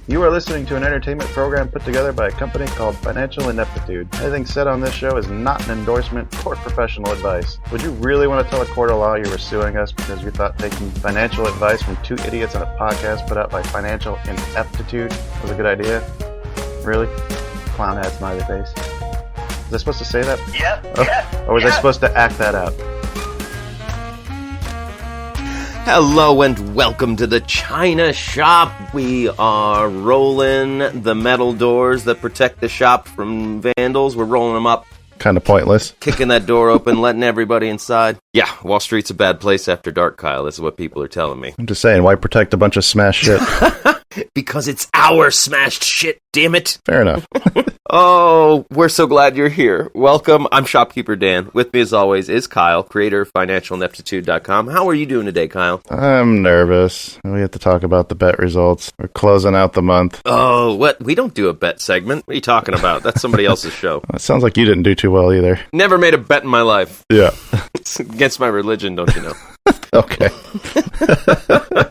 You are listening to an entertainment program put together by a company called Financial Ineptitude. Anything said on this show is not an endorsement or professional advice. Would you really want to tell a court of law you were suing us because you thought taking financial advice from two idiots on a podcast put out by Financial Ineptitude was a good idea? Really? Clown hat smiley face. Was I supposed to say that? Yeah. Or was I supposed to act that out? Hello and welcome to the China Shop. We are rolling the metal doors that protect the shop from vandals. We're rolling them up. Kind of pointless. Kicking that door open, letting everybody inside. Yeah, Wall Street's a bad place after dark, Kyle. This is what people are telling me. I'm just saying, why protect a bunch of smashed shit? Because it's our smashed shit, damn it. Fair enough. Oh, we're so glad you're here. Welcome. I'm Shopkeeper Dan. With me, as always, is Kyle, creator of FinancialIneptitude.com. How are you doing today, Kyle? I'm nervous. We have to talk about the bet results. We're closing out the month. Oh, what? We don't do a bet segment. What are you talking about? That's somebody else's show. It sounds like you didn't do too well either. Never made a bet in my life. Yeah. It's against my religion, don't you know? Okay.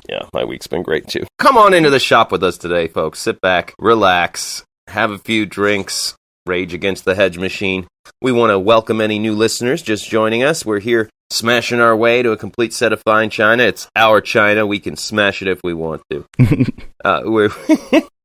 Yeah, my week's been great, too. Come on into the shop with us today, folks. Sit back, relax, have a few drinks, rage against the hedge machine. We want to welcome any new listeners just joining us. We're here smashing our way to a complete set of fine china. It's our china. We can smash it if we want to. We're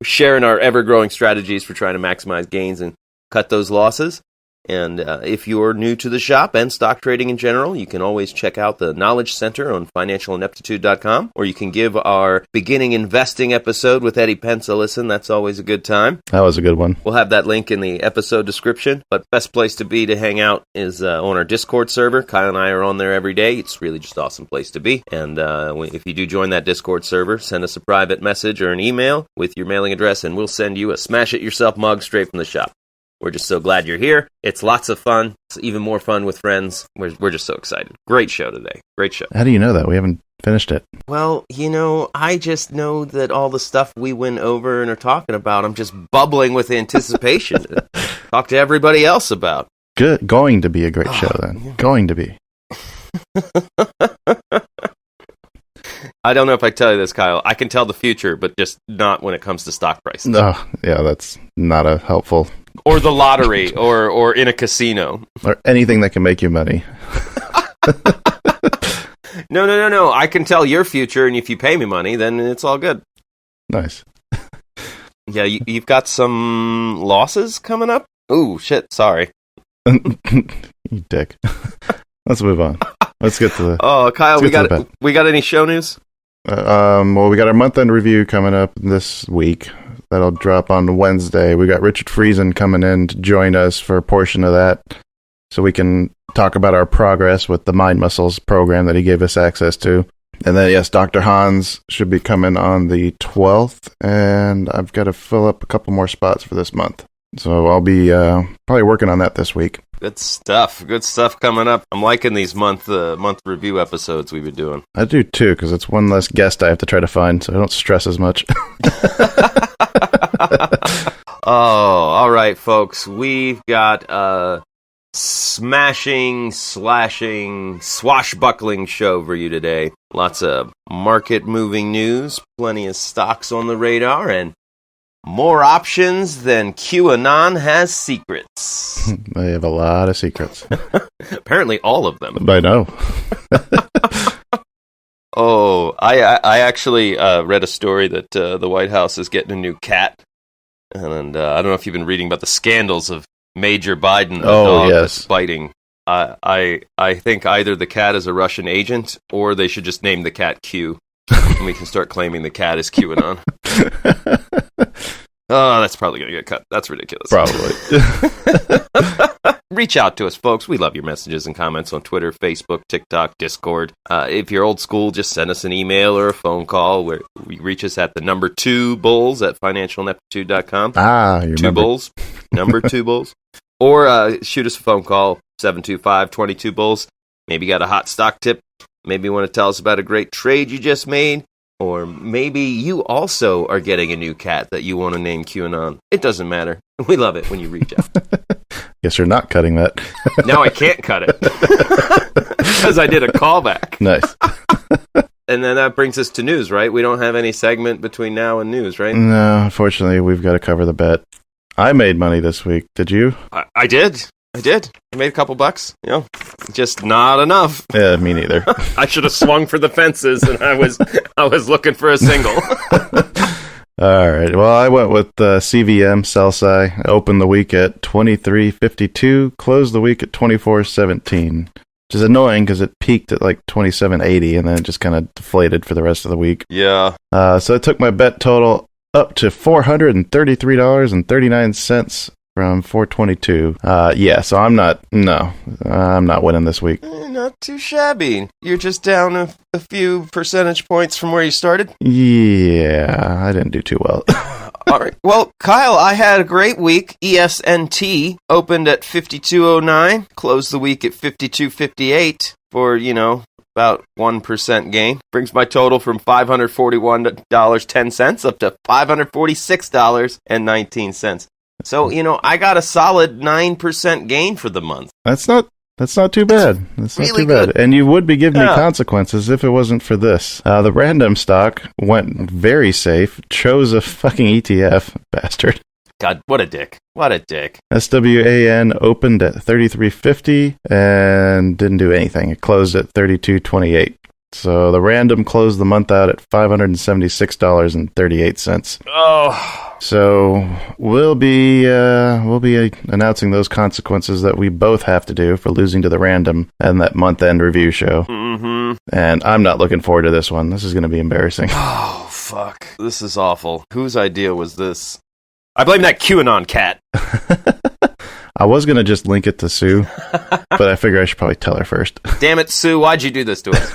sharing our ever-growing strategies for trying to maximize gains and cut those losses. And if you're new to the shop and stock trading in general, you can always check out the Knowledge Center on FinancialIneptitude.com, or you can give our beginning investing episode with Eddie Pence a listen. That's always a good time. That was a good one. We'll have that link in the episode description, but best place to be to hang out is on our Discord server. Kyle and I are on there every day. It's really just an awesome place to be. And if you do join that Discord server, send us a private message or an email with your mailing address, and we'll send you a smash-it-yourself mug straight from the shop. We're just so glad you're here. It's lots of fun. It's even more fun with friends. We're just so excited. Great show today. Great show. How do you know that? We haven't finished it. Well, I just know that all the stuff we went over and are talking about, I'm just bubbling with anticipation to talk to everybody else about. Good. Going to be a great show then. Yeah. Going to be. I don't know if I tell you this, Kyle. I can tell the future, but just not when it comes to stock prices. No, yeah, that's not a helpful... Or the lottery, or in a casino. Or anything that can make you money. No. I can tell your future, and if you pay me money, then it's all good. Nice. Yeah, you've got some losses coming up? Ooh, shit, sorry. You dick. Let's move on. Let's get to the... Oh, Kyle, we got any show news? Well, we got our month-end review coming up this week. That'll drop on Wednesday. We got Richard Friesen coming in to join us for a portion of that, so we can talk about our progress with the Mind Muscles program that he gave us access to. And then, yes, Dr. Hans should be coming on the 12th, and I've got to fill up a couple more spots for this month. So I'll be probably working on that this week. Good stuff coming up. I'm liking these month review episodes we've been doing. I do too, because it's one less guest I have to try to find, so I don't stress as much. Oh, all right, folks. We've got a smashing, slashing, swashbuckling show for you today. Lots of market-moving news, plenty of stocks on the radar, and more options than QAnon has secrets. They have a lot of secrets. Apparently all of them. I know. Oh, I actually read a story that the White House is getting a new cat. And I don't know if you've been reading about the scandals of Major Biden, the dog that's biting. I think either the cat is a Russian agent, or they should just name the cat Q. And we can start claiming the cat is QAnon. Oh, that's probably going to get cut. That's ridiculous. Probably. Reach out to us, folks. We love your messages and comments on Twitter, Facebook, TikTok, Discord. If you're old school, just send us an email or a phone call. Where you reach us at the number 2 bulls at financialineptitude.com. You 2 bulls. Number 2 bulls. Or shoot us a phone call, 725-22-bulls. Maybe you got a hot stock tip. Maybe you want to tell us about a great trade you just made. Or maybe you also are getting a new cat that you want to name QAnon. It doesn't matter. We love it when you reach out. Guess you're not cutting that. Now I can't cut it. Because I did a callback. Nice. And then that brings us to news, right? We don't have any segment between now and news, right? No, unfortunately, we've got to cover the bet. I made money this week. Did you? I did. I made a couple bucks, just not enough. Yeah, me neither. I should have swung for the fences, and I was looking for a single. All right. Well, I went with CVM, Cel-Sci. I opened the week at 23.52, closed the week at 24.17, which is annoying because it peaked at like 27.80 and then it just kind of deflated for the rest of the week. Yeah. So I took my bet total up to $433.39 from 422. So I'm not winning this week. Not too shabby. You're just down a few percentage points from where you started? Yeah, I didn't do too well. All right. Well, Kyle, I had a great week. ESNT opened at 52.09, closed the week at 52.58 for, about 1% gain. Brings my total from $541.10 up to $546.19. So, I got a solid 9% gain for the month. That's not too bad. That's not too bad. And you would be giving me consequences if it wasn't for this. The random stock went very safe, chose a fucking ETF, bastard. God, what a dick. What a dick. SWAN opened at 33.50 and didn't do anything. It closed at 32.28. So the random closed the month out at $576.38. Oh. So we'll be announcing those consequences that we both have to do for losing to the random and that month-end review show. Mm-hmm. And I'm not looking forward to this one. This is going to be embarrassing. Oh, fuck. This is awful. Whose idea was this? I blame that QAnon cat. I was going to just link it to Sue, but I figure I should probably tell her first. Damn it, Sue. Why'd you do this to us?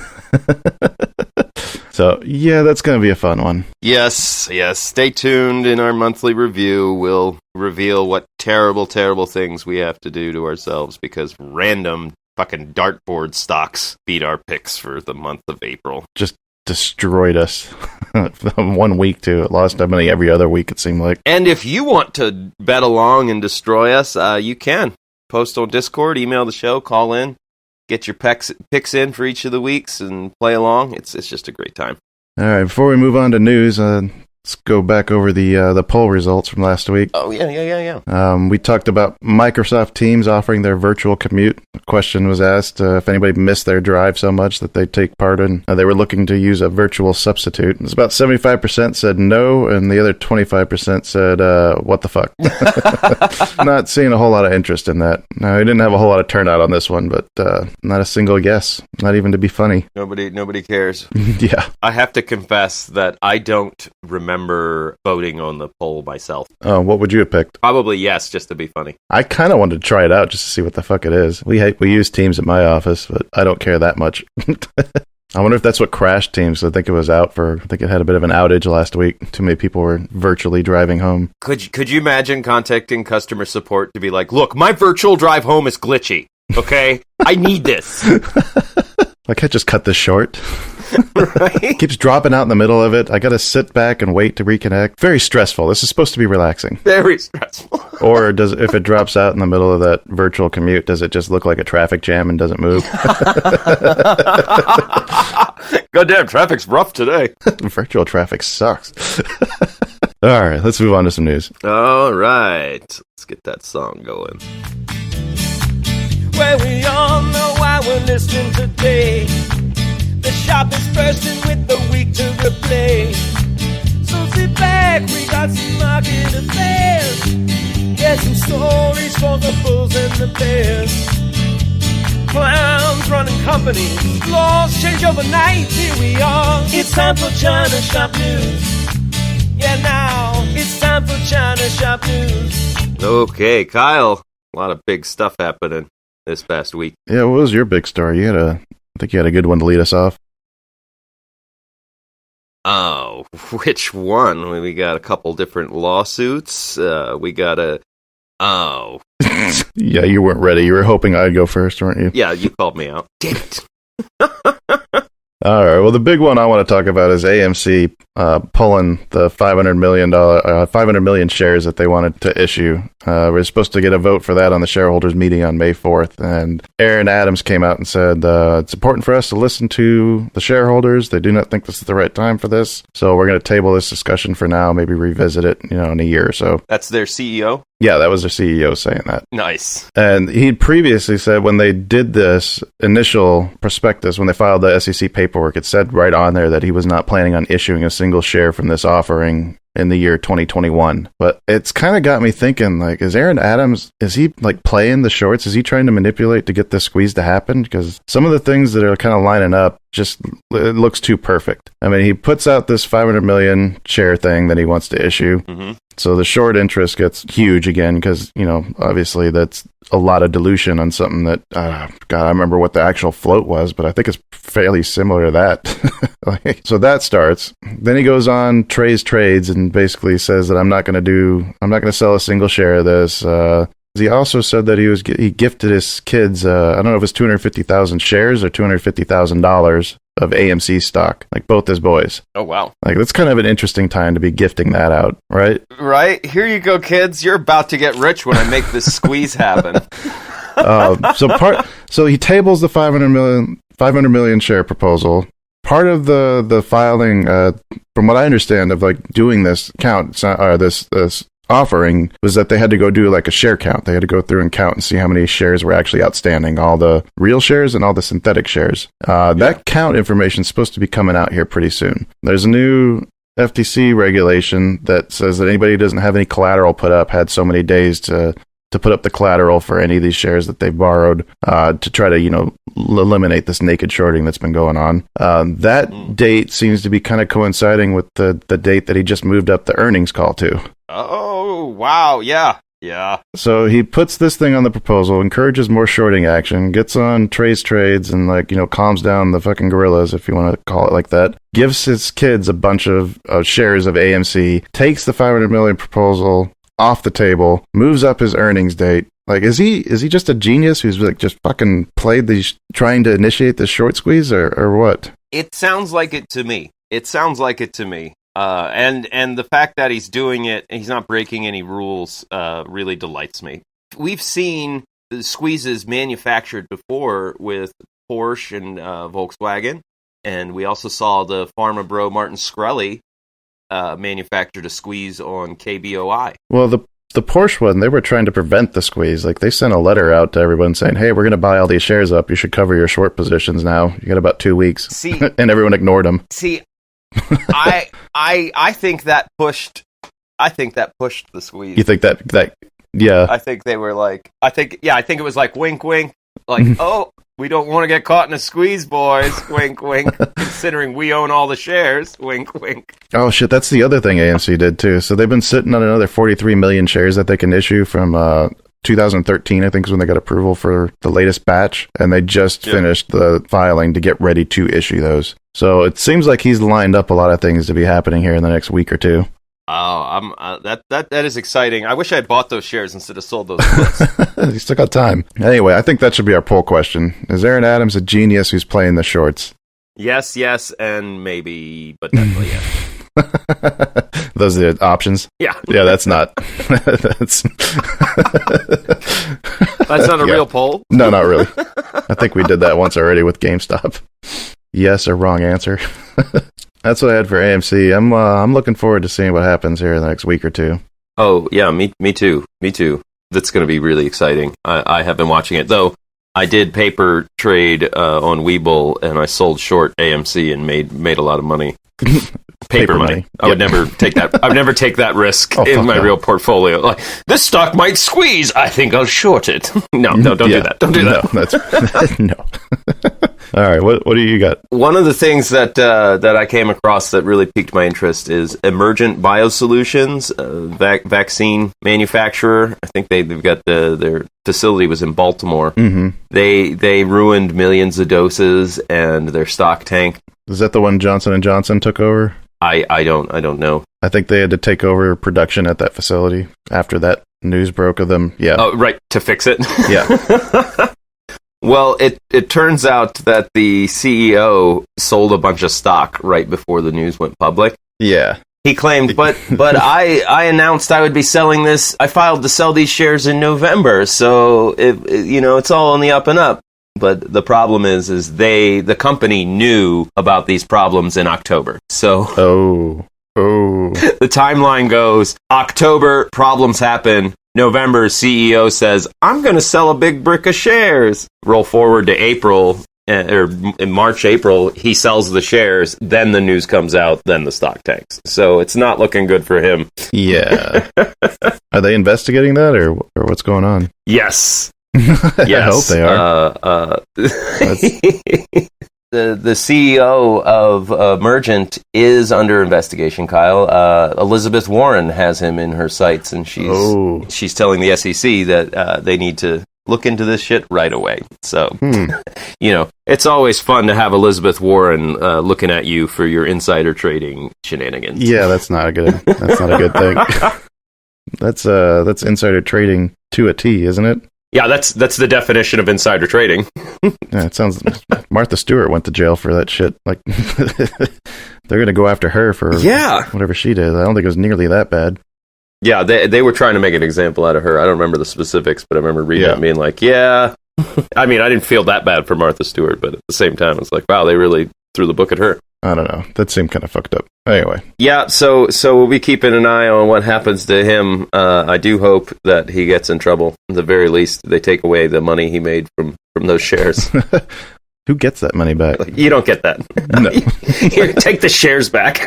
So, yeah, that's going to be a fun one. Yes. Stay tuned. In our monthly review, we'll reveal what terrible, terrible things we have to do to ourselves because random fucking dartboard stocks beat our picks for the month of April. Just destroyed us. 1 week, too. It lost money every other week, it seemed like. And if you want to bet along and destroy us, you can. Post on Discord, email the show, call in. Get your picks in for each of the weeks and play along. It's just a great time. All right, before we move on to news, let's go back over the poll results from last week. Oh, yeah. We talked about Microsoft Teams offering their virtual commute. The question was asked if anybody missed their drive so much that they take part in. They were looking to use a virtual substitute. It was about 75% said no, and the other 25% said, what the fuck? Not seeing a whole lot of interest in that. No, we didn't have a whole lot of turnout on this one, but not a single yes. Not even to be funny. Nobody cares. Yeah. I have to confess that I don't remember voting on the poll myself. Oh, what would you have picked? Probably yes, just to be funny. I kind of wanted to try it out just to see what the fuck it is. We use Teams at my office, but I don't care that much. I wonder if that's what crashed Teams. I think it was out I think it had a bit of an outage last week. Too many people were virtually driving home. Could you imagine contacting customer support to be like, look, my virtual drive home is glitchy, okay? I need this. I can't just cut this short. Right? Keeps dropping out in the middle of it. I got to sit back and wait to reconnect. Very stressful. This is supposed to be relaxing. Very stressful. Or if it drops out in the middle of that virtual commute, does it just look like a traffic jam and doesn't move? Goddamn, traffic's rough today. Virtual traffic sucks. All right, let's move on to some news. All right. Let's get that song going. Well, we all know why we're listening today. The shop is bursting with the week to replace. So sit back, we got some market affairs. Get some stories for the bulls and the bears. Clowns running companies, laws change overnight. Here we are. It's time for China Shop News. Yeah, now it's time for China Shop News. Okay, Kyle. A lot of big stuff happening this past week. Yeah, what was your big story? I think you had a good one to lead us off. Oh, which one? We got a couple different lawsuits. We got a... Oh. Yeah, you weren't ready. You were hoping I'd go first, weren't you? Yeah, you called me out. Damn it. All right. Well, the big one I want to talk about is AMC pulling the $500 million shares that they wanted to issue. We're supposed to get a vote for that on the shareholders meeting on May 4th. And Aaron Adams came out and said, it's important for us to listen to the shareholders. They do not think this is the right time for this. So we're going to table this discussion for now, maybe revisit it, in a year or so. That's their CEO? Yeah, that was their CEO saying that. Nice. And he'd previously said when they did this initial prospectus, when they filed the SEC paperwork, it said right on there that he was not planning on issuing a single share from this offering in the year 2021. But it's kind of got me thinking, like, is Aaron Adams, is he like playing the shorts? Is he trying to manipulate to get this squeeze to happen? Because some of the things that are kind of lining up, just, it looks too perfect. I mean, he puts out this 500 million share thing that he wants to issue. Mm-hmm. So the short interest gets huge again because, obviously that's a lot of dilution on something that, God, I remember what the actual float was, but I think it's fairly similar to that. So that starts. Then he goes on, trades, and basically says that I'm not going to sell a single share of this. He also said that he gifted his kids, I don't know if it's 250,000 shares or $250,000 of AMC stock, like both his boys. Oh, wow. Like, that's kind of an interesting time to be gifting that out, right? Right. Here you go, kids. You're about to get rich when I make this squeeze happen. So he tables the 500 million share proposal. Part of the filing, from what I understand of like doing this count, this offering, was that they had to go do like a share count. They had to go through and count and see how many shares were actually outstanding, all the real shares and all the synthetic shares. That count information is supposed to be coming out here pretty soon. There's a new FTC regulation that says that anybody who doesn't have any collateral put up had so many days to put up the collateral for any of these shares that they borrowed, to try to, eliminate this naked shorting that's been going on. That date seems to be kind of coinciding with the date that he just moved up the earnings call to. Oh, wow. Yeah. Yeah. So he puts this thing on the proposal, encourages more shorting action, gets on trades, and calms down the fucking gorillas, if you want to call it like that. Gives his kids a bunch of shares of AMC, takes the 500 million proposal off the table, moves up his earnings date. Like, is he just a genius who's like just fucking played these, trying to initiate this short squeeze or what? It sounds like it to me. And the fact that he's doing it, he's not breaking any rules, really delights me. We've seen the squeezes manufactured before with Porsche and Volkswagen, and we also saw the Pharma bro Martin Shkreli manufactured a squeeze on KBOI. Well, the Porsche one, they were trying to prevent the squeeze. Like, they sent a letter out to everyone saying, hey, we're going to buy all these shares up. You should cover your short positions now. You got about 2 weeks. See, and everyone ignored them. See, I think that pushed the squeeze. You think that yeah. I think they were like, I think it was like wink wink, like, oh, we don't want to get caught in a squeeze, boys. Wink wink. Considering we own all the shares. Wink wink. Oh shit, that's the other thing AMC did too. So they've been sitting on another 43 million shares that they can issue from 2013, I think, is when they got approval for the latest batch, and they just finished the filing to get ready to issue those. So it seems like he's lined up a lot of things to be happening here in the next week or two. Oh, that is exciting. I wish I had bought those shares instead of sold those puts. You still got time. Anyway, I think that should be our poll question. Is Aaron Adams a genius who's playing the shorts? Yes, and maybe, but definitely yes. Those are the options? Yeah. Yeah, that's not. That's not a real poll? No, not really. I think we did that once already with GameStop. Yes or wrong answer. That's what I had for AMC. I'm looking forward to seeing what happens here in the next week or two. Oh, yeah, me too. That's going to be really exciting. I have been watching it, though. I did paper trade on Webull, and I sold short AMC and made a lot of money. Paper money. I would never take that. I would never take that risk in my real portfolio. Like, this stock might squeeze. I think I'll short it. No, don't do that. Don't do that. That's no. All right, what do you got? One of the things that I came across that really piqued my interest is Emergent BioSolutions, vaccine manufacturer. I think they've got their facility was in Baltimore. Mm-hmm. They ruined millions of doses, and their stock tanked. Is that the one Johnson & Johnson took over? I don't know. I think they had to take over production at that facility after that news broke of them. Yeah. Oh, right, to fix it. Yeah. Well, it turns out that the CEO sold a bunch of stock right before the news went public. Yeah. He claimed, but I announced I would be selling this. I filed to sell these shares in November, so it's all on the up and up. But the problem is the company knew about these problems in October. So the timeline goes: October, problems happen. November, CEO says, I'm going to sell a big brick of shares. Roll forward to April, or in March, April, he sells the shares. Then the news comes out. Then the stock tanks. So it's not looking good for him. Yeah. Are they investigating that, or what's going on? Yes. Yes. I hope they are. The CEO of Emergent is under investigation, Kyle. Elizabeth Warren has him in her sights, and she's telling the SEC that they need to look into this shit right away. So, it's always fun to have Elizabeth Warren looking at you for your insider trading shenanigans. Yeah, that's not a good thing. That's insider trading to a T, isn't it? Yeah, that's the definition of insider trading. Yeah, it sounds. Martha Stewart went to jail for that shit. Like, they're gonna go after her for whatever she did. I don't think it was nearly that bad. Yeah, they were trying to make an example out of her. I don't remember the specifics, but I remember reading it and being like, yeah. I mean, I didn't feel that bad for Martha Stewart, but at the same time, it's like, wow, they really threw the book at her. I don't know. That seemed kind of fucked up. Anyway. Yeah, so we'll be keeping an eye on what happens to him. I do hope that he gets in trouble. At the very least, they take away the money he made from those shares. Who gets that money back? You don't get that. No. Here, take the shares back.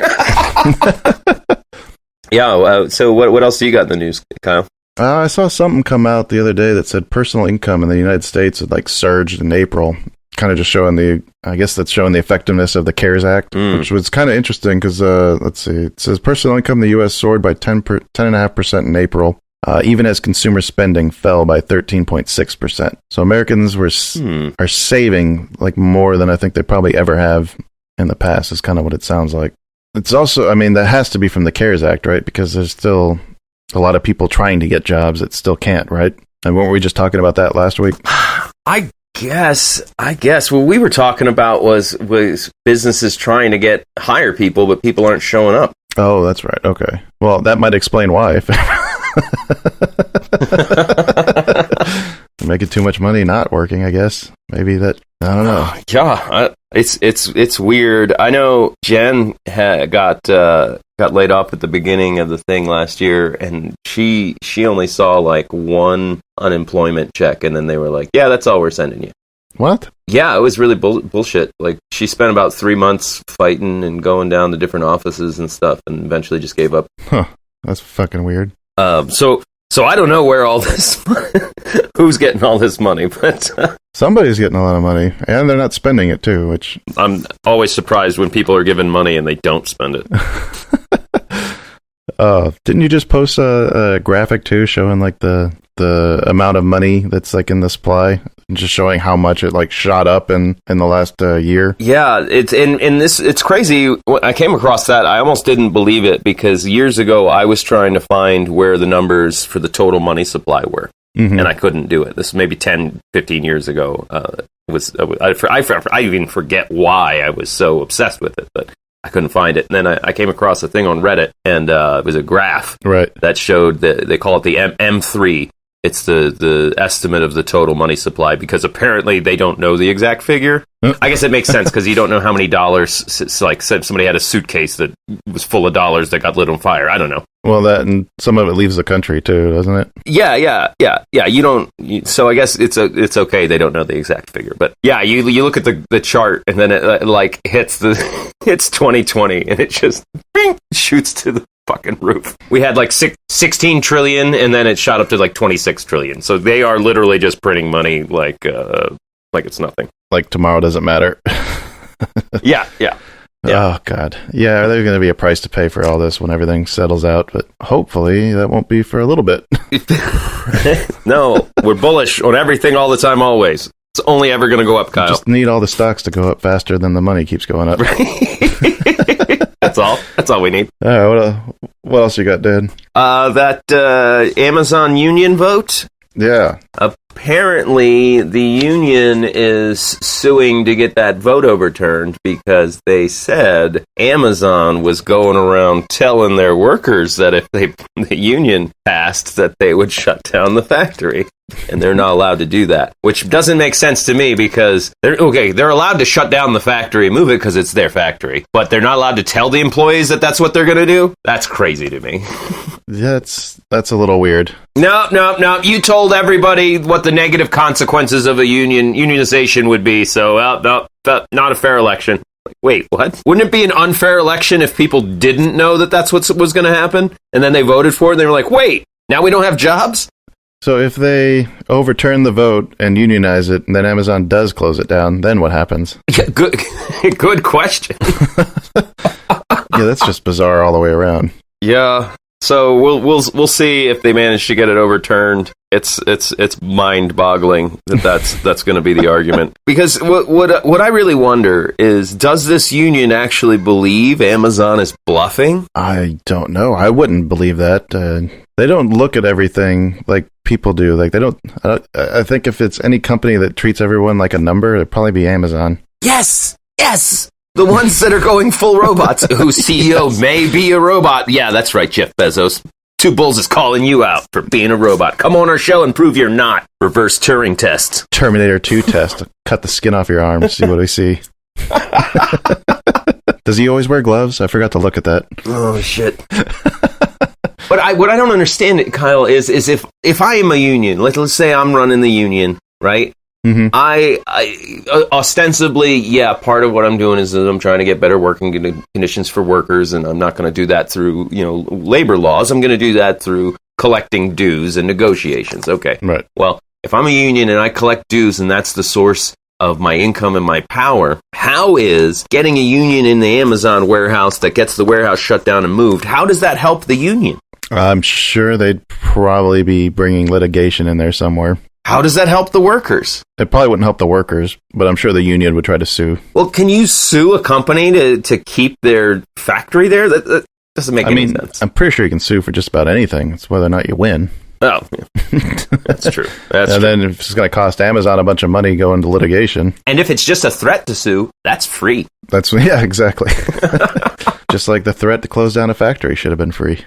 Yeah, so what else do you got in the news, Kyle? I saw something come out the other day that said personal income in the United States had surged in April. Kind of just showing the effectiveness of the CARES Act, which was kind of interesting because, let's see, it says personal income in the U.S. soared by 10.5% in April, even as consumer spending fell by 13.6%. So Americans are saving more than I think they probably ever have in the past, is kind of what it sounds like. It's also, that has to be from the CARES Act, right? Because there's still a lot of people trying to get jobs that still can't, right? And weren't we just talking about that last week? I guess what we were talking about was businesses trying to hire people, but people aren't showing up. Oh, that's right. Okay. Well, that might explain why. Making too much money not working, I guess. Maybe that, I don't know. Yeah, it's weird. I know Jen got laid off at the beginning of the thing last year, and she only saw one unemployment check, and then they were like, yeah, that's all we're sending you. What? Yeah, it was really bullshit. She spent about 3 months fighting and going down to different offices and stuff, and eventually just gave up. Huh. That's fucking weird. So I don't know where all this, who's getting all this money, but somebody's getting a lot of money, and they're not spending it too. Which I'm always surprised when people are given money and they don't spend it. Didn't you just post a graphic too, showing the amount of money that's in the supply, and just showing how much it shot up in the last year? Yeah, it's crazy. When I came across that, I almost didn't believe it, because years ago I was trying to find where the numbers for the total money supply were, and I couldn't do it. This is maybe 10, 15 years ago. I even forget why I was so obsessed with it, but I couldn't find it. And then I came across a thing on Reddit, and it was a graph that showed they call it the M3. It's the estimate of the total money supply, because apparently they don't know the exact figure. I guess it makes sense, because you don't know how many dollars. It's like somebody had a suitcase that was full of dollars that got lit on fire. I don't know. Well, that, and some of it leaves the country too, doesn't it? Yeah. You don't. So I guess it's okay. They don't know the exact figure, but yeah, you look at the chart, and then it hits 2020, and it just shoots to the fucking roof. We had 16 trillion, and then it shot up to 26 trillion. So they are literally just printing money like it's nothing. Like tomorrow doesn't matter. Yeah. Oh, God. Yeah, there's going to be a price to pay for all this when everything settles out, but hopefully that won't be for a little bit. No, we're bullish on everything all the time, always. It's only ever going to go up, Kyle. You just need all the stocks to go up faster than the money keeps going up. That's all we need. All right, what else you got, Dad? That Amazon union vote. Yeah. Apparently, the union is suing to get that vote overturned because they said Amazon was going around telling their workers that if the union passed, that they would shut down the factory. And they're not allowed to do that, which doesn't make sense to me because they're allowed to shut down the factory and move it because it's their factory, but they're not allowed to tell the employees that that's what they're going to do. That's crazy to me. That's a little weird. No. You told everybody what the negative consequences of a unionization would be, so no, not a fair election. Wait, what? Wouldn't it be an unfair election if people didn't know that that's what was going to happen, and then they voted for it, and they were like, wait, now we don't have jobs? So if they overturn the vote and unionize it, and then Amazon does close it down, then what happens? Yeah, good question. Yeah, that's just bizarre all the way around. Yeah. So we'll see if they manage to get it overturned. It's mind-boggling that's going to be the argument. Because what I really wonder is, does this union actually believe Amazon is bluffing? I don't know. I wouldn't believe that. They don't look at everything like people do. Like they don't. I think if it's any company that treats everyone like a number, it'd probably be Amazon. Yes. The ones that are going full robots, whose CEO may be a robot. Yeah, that's right, Jeff Bezos. Two Bulls is calling you out for being a robot. Come on our show and prove you're not. Reverse Turing test. Terminator 2 test. Cut the skin off your arm. See what we see. Does he always wear gloves? I forgot to look at that. Oh, shit. But what I don't understand, Kyle, is if I am a union, let's say I'm running the union, right? Mm-hmm. I ostensibly, part of what I'm doing is that I'm trying to get better working conditions for workers, and I'm not going to do that through, labor laws. I'm going to do that through collecting dues and negotiations. Okay. Right. Well, if I'm a union and I collect dues and that's the source of my income and my power, how is getting a union in the Amazon warehouse that gets the warehouse shut down and moved, how does that help the union? I'm sure they'd probably be bringing litigation in there somewhere. How does that help the workers? It probably wouldn't help the workers, but I'm sure the union would try to sue. Well, can you sue a company to keep their factory there? That doesn't make any sense. I'm pretty sure you can sue for just about anything. It's whether or not you win. Oh, yeah. That's true. Then if it's going to cost Amazon a bunch of money going to litigation. And if it's just a threat to sue, that's free. Yeah, exactly. Just like the threat to close down a factory should have been free.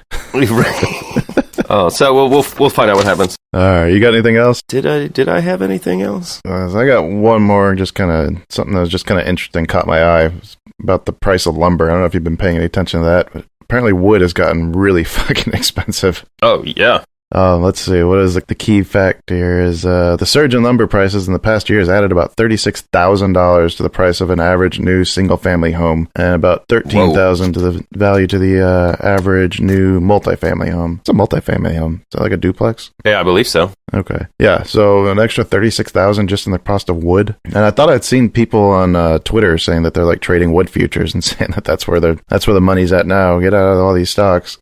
Oh, so we'll find out what happens. All right, you got anything else? Did I have anything else? I got one more, just kind of something that was just kind of interesting, caught my eye. It was about the price of lumber. I don't know if you've been paying any attention to that, but apparently wood has gotten really fucking expensive. Oh, yeah. Let's see. What is the key fact here is the surge in lumber prices in the past year has added about $36,000 to the price of an average new single-family home, and about $13,000 to the value to the average new multifamily home. It's a multifamily home. Is that like a duplex? Yeah, I believe so. Okay. Yeah, so an extra $36,000 just in the cost of wood. And I thought I'd seen people on Twitter saying that they're like trading wood futures and saying that that's where the money's at now. Get out of all these stocks.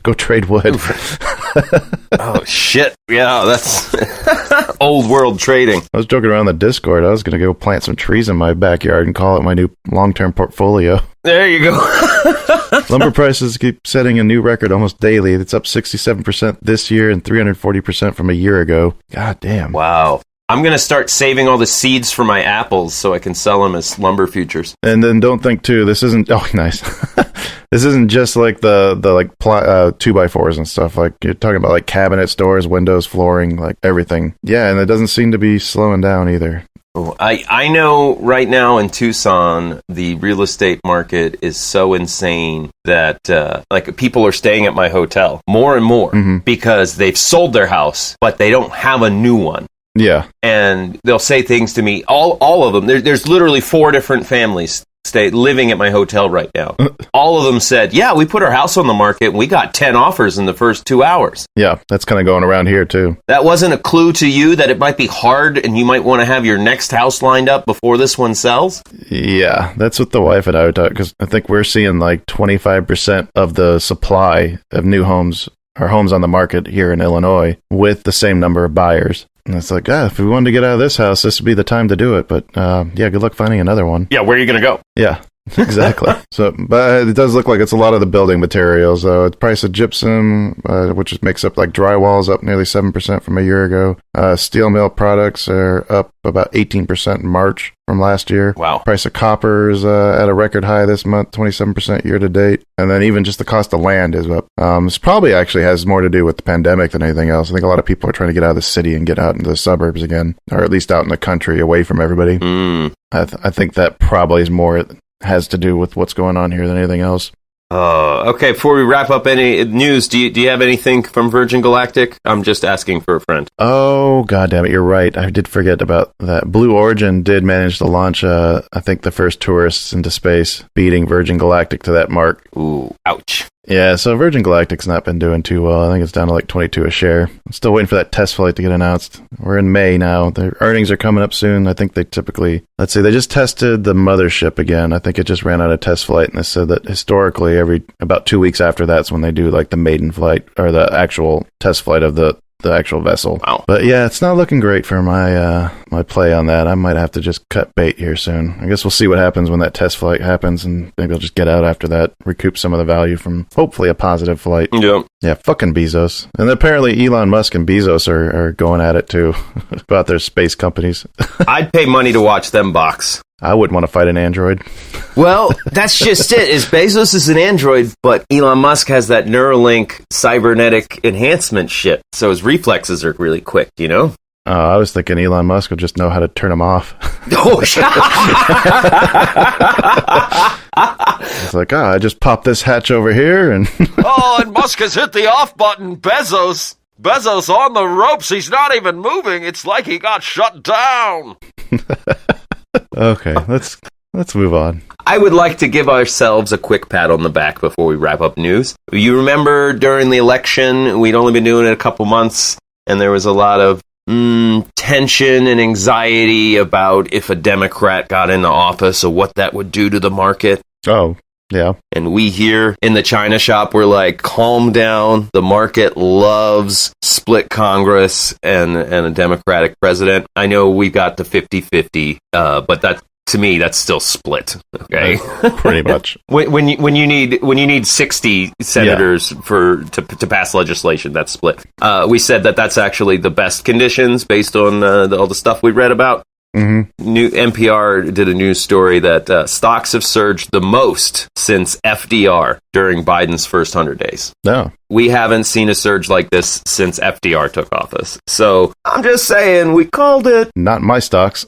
Go trade wood. Oh, shit. Yeah, that's old world trading. I was joking around the Discord. I was going to go plant some trees in my backyard and call it my new long-term portfolio. There you go. Lumber prices keep setting a new record almost daily. It's up 67% this year and 340% from a year ago. God damn. Wow. I'm going to start saving all the seeds for my apples so I can sell them as lumber futures. And then don't think, too, this isn't... Oh, nice. This isn't just like the 2x4s and stuff. Like, you're talking about like cabinet stores, windows, flooring, like everything. Yeah, and it doesn't seem to be slowing down either. Oh, I know right now in Tucson, the real estate market is so insane that like people are staying at my hotel more and more because they've sold their house, but they don't have a new one. Yeah. And they'll say things to me, all of them. There's literally 4 different families living at my hotel right now. All of them said, yeah, we put our house on the market and we got 10 offers in the first 2 hours. Yeah, that's kind of going around here too. That wasn't a clue to you that it might be hard and you might want to have your next house lined up before this one sells? Yeah, that's what the wife and I were talking, because I think we're seeing like 25% of the supply of new homes or homes on the market here in Illinois with the same number of buyers. And it's like, if we wanted to get out of this house, this would be the time to do it. But, good luck finding another one. Yeah, where are you going to go? Yeah. Exactly. So, but it does look like it's a lot of the building materials. The price of gypsum, which makes up like drywall, is up nearly 7% from a year ago. Steel mill products are up about 18% in March from last year. Wow. Price of copper is at a record high this month, 27% year to date. And then even just the cost of land is up. This probably actually has more to do with the pandemic than anything else. I think a lot of people are trying to get out of the city and get out into the suburbs again, or at least out in the country away from everybody. I think that probably is more has to do with what's going on here than anything else. Okay, before we wrap up any news, do you have anything from Virgin Galactic? I'm just asking for a friend. Oh, goddammit, you're right. I did forget about that. Blue Origin did manage to launch, I think, the first tourists into space, beating Virgin Galactic to that mark. Ooh, ouch. Yeah, so Virgin Galactic's not been doing too well. I think it's down to like 22 a share. I'm still waiting for that test flight to get announced. We're in May now. Their earnings are coming up soon. I think they typically, let's see, they just tested the mothership again. I think it just ran out of test flight, and they said that historically about 2 weeks after that's when they do like the maiden flight or the actual test flight of the actual vessel. Wow. But yeah, it's not looking great for my my play on that. I might have to just cut bait here soon. I guess we'll see what happens when that test flight happens, and maybe I'll just get out after that, recoup some of the value from hopefully a positive flight. Yep. Yeah, fucking Bezos. And apparently Elon Musk and Bezos are going at it too about their space companies. I'd pay money to watch them box. I wouldn't want to fight an android. Well, that's just it. Bezos is an android, but Elon Musk has that Neuralink cybernetic enhancement shit, so his reflexes are really quick, you know? I was thinking Elon Musk would just know how to turn them off. Oh, it's like, I just popped this hatch over here, and and Musk has hit the off button. Bezos on the ropes. He's not even moving. It's like he got shut down. Okay, let's move on. I would like to give ourselves a quick pat on the back before we wrap up news. You remember during the election, we'd only been doing it a couple months, and there was a lot of tension and anxiety about if a Democrat got into office or what that would do to the market. Oh, yeah. And we here in the China shop, we're like, calm down. The market loves split Congress and a Democratic president. I know we got the 50-50, but that, to me, that's still split. Okay, pretty much. when you need 60 senators to pass legislation, that's split. We said that's actually the best conditions based on all the stuff we read about. Mm-hmm. New NPR did a news story that stocks have surged the most since FDR during Biden's first 100 days. No. We haven't seen a surge like this since FDR took office. So I'm just saying, we called it. Not my stocks.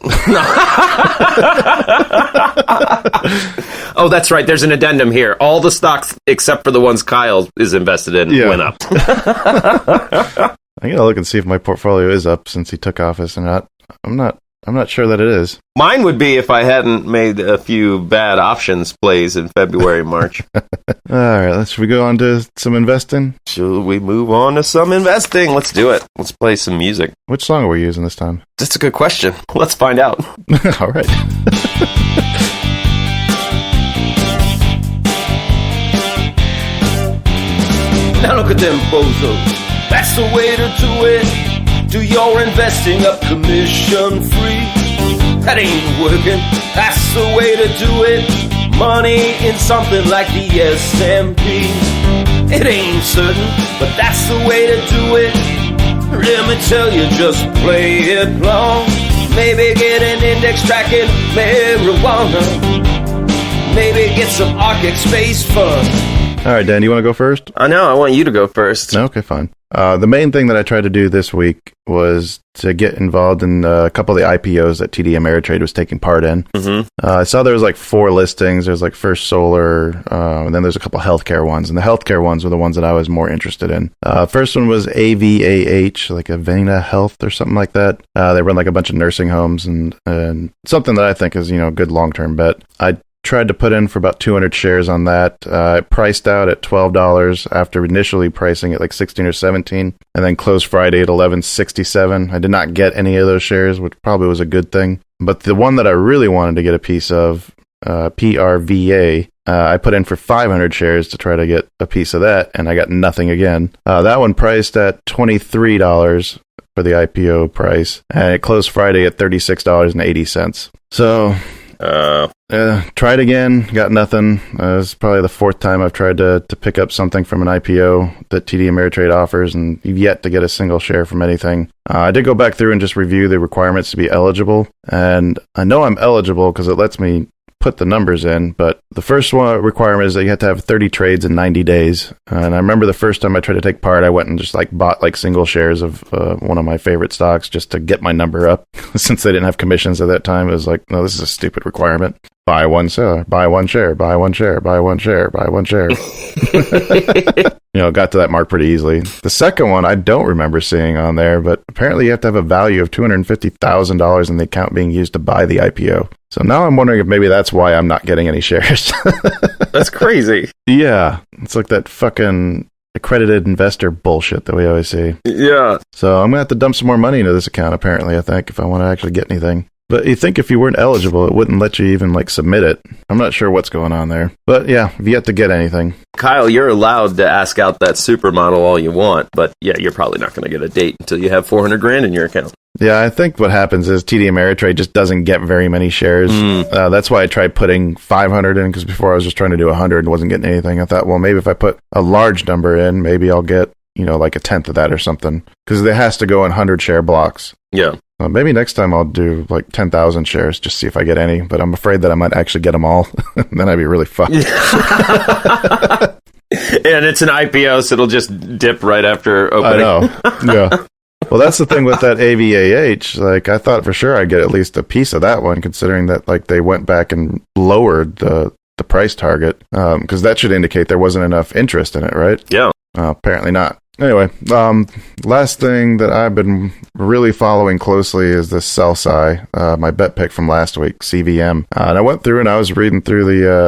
Oh, that's right. There's an addendum here. All the stocks, except for the ones Kyle is invested in, went up. I gotta look and see if my portfolio is up since he took office or not. I'm not sure that it is. Mine would be if I hadn't made a few bad options plays in February, March. All right, should we go on to some investing? Should we move on to some investing? Let's do it. Let's play some music. Which song are we using this time? That's a good question. Let's find out. All right. Now look at them bozos. That's the way to do it. Do your investing up commission free. That ain't working. That's the way to do it. Money in something like the S&P. It ain't certain, but that's the way to do it. Let me tell you, just play it long. Maybe get an index tracking marijuana. Maybe get some Arctic Space Fun. All right, Dan, you want to go first? No, I want you to go first. Okay, fine. The main thing that I tried to do this week was to get involved in a couple of the IPOs that TD Ameritrade was taking part in. Mm-hmm. I saw there was like 4 listings. There's like First Solar, and then there's a couple healthcare ones. And the healthcare ones were the ones that I was more interested in. First one was AVAH, like Avena Health or something like that. They run like a bunch of nursing homes and something that I think is, a good long-term bet. I tried to put in for about 200 shares on that. It priced out at $12 after initially pricing at like 16 or 17, and then closed Friday at 11.67. I did not get any of those shares, which probably was a good thing. But the one that I really wanted to get a piece of, PRVA, I put in for 500 shares to try to get a piece of that, and I got nothing again. That one priced at $23 for the IPO price, and it closed Friday at $36.80. So Tried again, got nothing. It's probably the fourth time I've tried to pick up something from an IPO that TD Ameritrade offers, and you've yet to get a single share from anything. I did go back through and just review the requirements to be eligible, and I know I'm eligible because it lets me put the numbers in, but the first one requirement is that you have to have 30 trades in 90 days. And I remember the first time I tried to take part, I went and just bought single shares of one of my favorite stocks just to get my number up. Since they didn't have commissions at that time, it was like, no, this is a stupid requirement. Buy one share, buy one share, buy one share, buy one share, buy one share. Got to that mark pretty easily. The second one I don't remember seeing on there, but apparently you have to have a value of $250,000 in the account being used to buy the IPO. So now I'm wondering if maybe that's why I'm not getting any shares. That's crazy. Yeah. It's like that fucking accredited investor bullshit that we always see. Yeah. So I'm going to have to dump some more money into this account, apparently, I think, if I want to actually get anything. But you think if you weren't eligible, it wouldn't let you even submit it. I'm not sure what's going on there. But yeah, I've yet to get anything. Kyle, you're allowed to ask out that supermodel all you want, but yeah, you're probably not going to get a date until you have $400,000 in your account. Yeah, I think what happens is TD Ameritrade just doesn't get very many shares. That's why I tried putting 500 in, because before I was just trying to do 100 and wasn't getting anything. I thought, well, maybe if I put a large number in, maybe I'll get, like a tenth of that or something. Because it has to go in 100 share blocks. Yeah. Maybe next time I'll do 10,000 shares, just see if I get any. But I'm afraid that I might actually get them all. Then I'd be really fucked. And it's an IPO, so it'll just dip right after opening. I know. Yeah. Well, that's the thing with that AVAH. I thought for sure I'd get at least a piece of that one, considering that they went back and lowered the price target, because that should indicate there wasn't enough interest in it, right? Yeah. Apparently not. Anyway, last thing that I've been really following closely is this Cel-Sci, my bet pick from last week, CVM. And I went through and I was reading through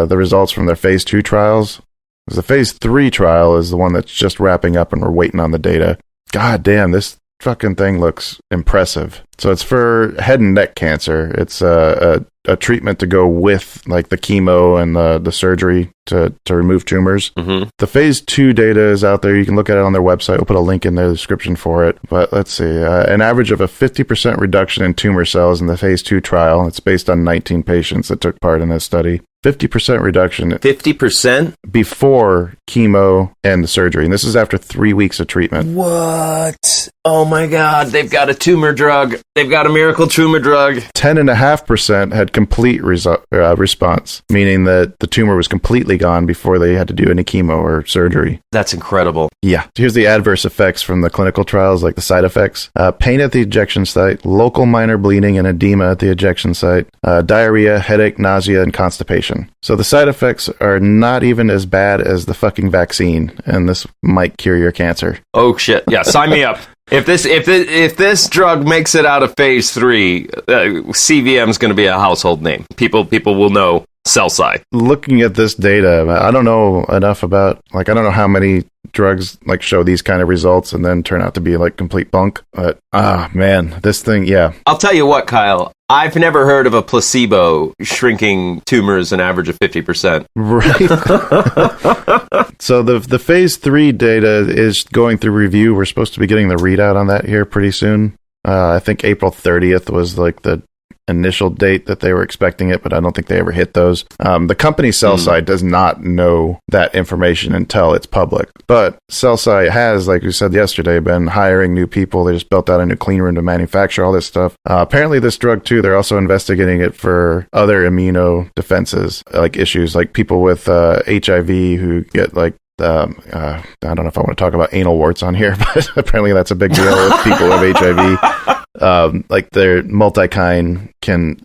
the results from their phase 2 trials. The phase 3 trial is the one that's just wrapping up and we're waiting on the data. God damn, this fucking thing looks impressive. So it's for head and neck cancer. It's a treatment to go with the chemo and the surgery to remove tumors. Mm-hmm. The phase 2 data is out there. You can look at it on their website. We'll put a link in the description for it. But let's see. An average of a 50% reduction in tumor cells in the phase 2 trial. It's based on 19 patients that took part in this study. 50% reduction. 50%? Before chemo and the surgery. And this is after 3 weeks of treatment. What? Oh my God. They've got a tumor drug. They've got a miracle tumor drug. 10.5% had complete response, meaning that the tumor was completely gone before they had to do any chemo or surgery. That's incredible. Yeah. Here's the adverse effects from the clinical trials, the side effects. Pain at the injection site, local minor bleeding and edema at the injection site, diarrhea, headache, nausea, and constipation. So the side effects are not even as bad as the fucking vaccine, and this might cure your cancer. Oh shit! Yeah, sign me up. If this drug makes it out of phase 3, CVM is going to be a household name. People will know Cel-Sci. Looking at this data, I don't know enough about I don't know how many drugs show these kind of results and then turn out to be complete bunk. But man, this thing, yeah. I'll tell you what, Kyle. I've never heard of a placebo shrinking tumors an average of 50%. Right. So the phase 3 data is going through review. We're supposed to be getting the readout on that here pretty soon. I think April 30th was the initial date that they were expecting it, but I don't think they ever hit those. The company Cel-Sci does not know that information until it's public. But Cel-Sci has, like we said yesterday, been hiring new people. They just built out a new clean room to manufacture all this stuff. Apparently this drug too, they're also investigating it for other immunodefenses, issues like people with HIV who get I don't know if I want to talk about anal warts on here, but apparently that's a big deal with people with HIV. Their Multikine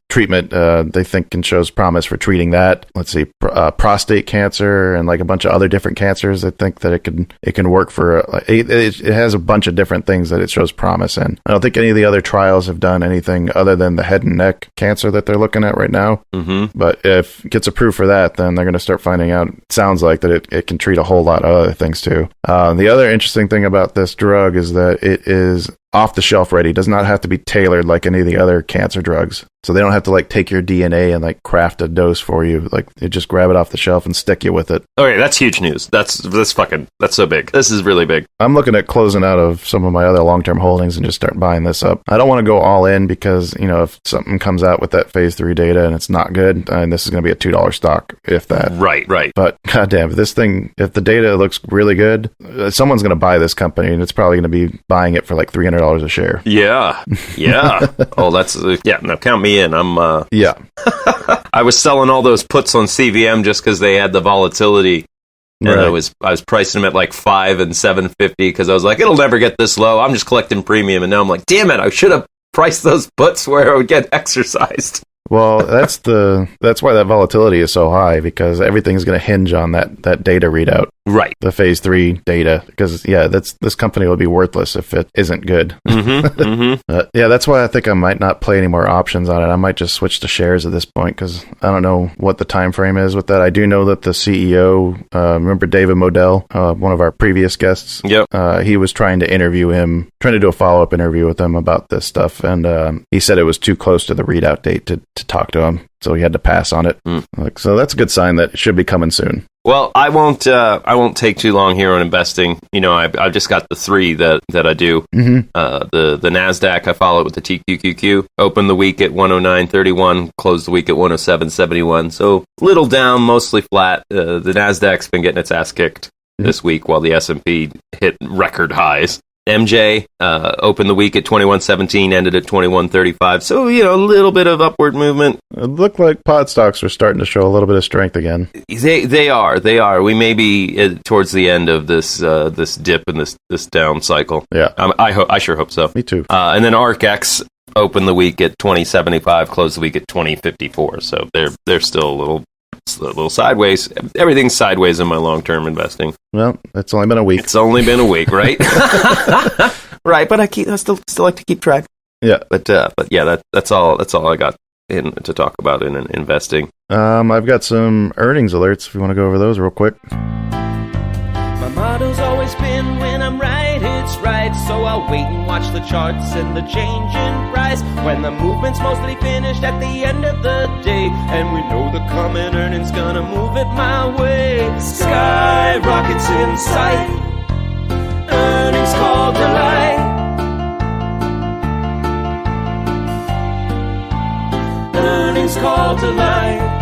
treatment, they think can shows promise for treating that. Let's see, prostate cancer and a bunch of other different cancers. I think that it can work for. It has a bunch of different things that it shows promise in. I don't think any of the other trials have done anything other than the head and neck cancer that they're looking at right now. Mm-hmm. But if it gets approved for that, then they're going to start finding out. It sounds like that it can treat a whole lot of other things too. The other interesting thing about this drug is that it is off the shelf ready. Does not have to be tailored like any of the other cancer drugs. So they don't have to like take your DNA and like craft a dose for you. Like they just grab it off the shelf and stick you with it. Okay, that's huge news. That's so big. This is really big. I'm looking at closing out of some of my other long-term holdings and just start buying this up. I don't want to go all in because, you know, if something comes out with that phase 3 data and it's not good, and this is going to be a $2 stock, if that. Right. But goddamn, if the data looks really good, someone's going to buy this company and it's probably going to be buying it for like $300 a share. Yeah. Oh, that's, no, count me in. I'm, Yeah. I was selling all those puts on CVM just because they had the volatility. And Right. I was pricing them at like 5 and 750 because I was like, it'll never get this low. I'm just collecting premium. And now I'm like, damn it, I should have priced those puts where I would get exercised. Well, that's why that volatility is so high, because everything's going to hinge on that data readout. Right. The phase 3 data, because this company will be worthless if it isn't good. That's why I think I might not play any more options on it. I might just switch to shares at this point, because I don't know what the time frame is with that. I do know that the CEO, remember David Modell, one of our previous guests. Yep. He was trying to do a follow-up interview with him about this stuff, and he said it was too close to the readout date to talk to him, so he had to pass on it. So that's a good sign that it should be coming soon. Well, I won't take too long here on investing. You know, I've just got the 3 that I do. The NASDAQ, I follow it with the TQQQ. Opened the week at 109.31, closed the week at 107.71. So little down, mostly flat. The NASDAQ's been getting its ass kicked this week while the S&P hit record highs. MJ opened the week at 21.17, ended at 21.35. So, you know, a little bit of upward movement. It looked like pod stocks are starting to show a little bit of strength again. They are. We may be towards the end of this dip and this down cycle. Yeah. I sure hope so. Me too. And then ARCX opened the week at 20.75, closed the week at 20.54. So they're still a little sideways. Everything's sideways in my long-term investing. Well, it's only been a week. It's only been a week, right? Right, but I still like to keep track. Yeah. But yeah, that's all I got to talk about in investing. I've got some earnings alerts if you want to go over those real quick. My motto's always been, when I'm right, it's right. So I'll wait and watch the charts and the change in price. When the movement's mostly finished at the end of the day, and we know the coming earnings gonna move it my way. Skyrockets in sight, earnings called delight. Earnings called delight.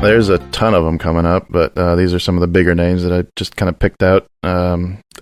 There's a ton of them coming up, but these are some of the bigger names that I just kind of picked out.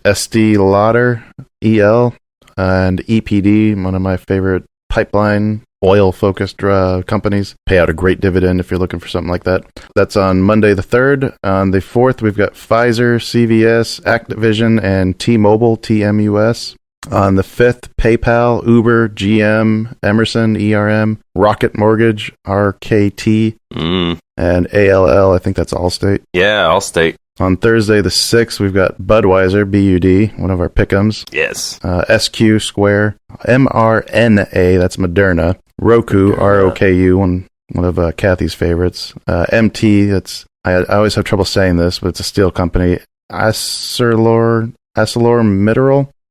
Estee Lauder, EL, and EPD, one of my favorite pipeline oil-focused companies. Pay out a great dividend if you're looking for something like that. That's on Monday the 3rd. On the 4th, we've got Pfizer, CVS, Activision, and T-Mobile, TMUS. On the 5th, PayPal, Uber, GM, Emerson, ERM, Rocket Mortgage, RKT, and ALL. I think that's Allstate. Yeah, Allstate. On Thursday, the 6th, we've got Budweiser, BUD, one of our pick'ems. Yes. SQ, Square, mRNA, that's Moderna. Roku, ROKU, one of Kathy's favorites. MT, that's, I always have trouble saying this, but it's a steel company. ArcelorMittal.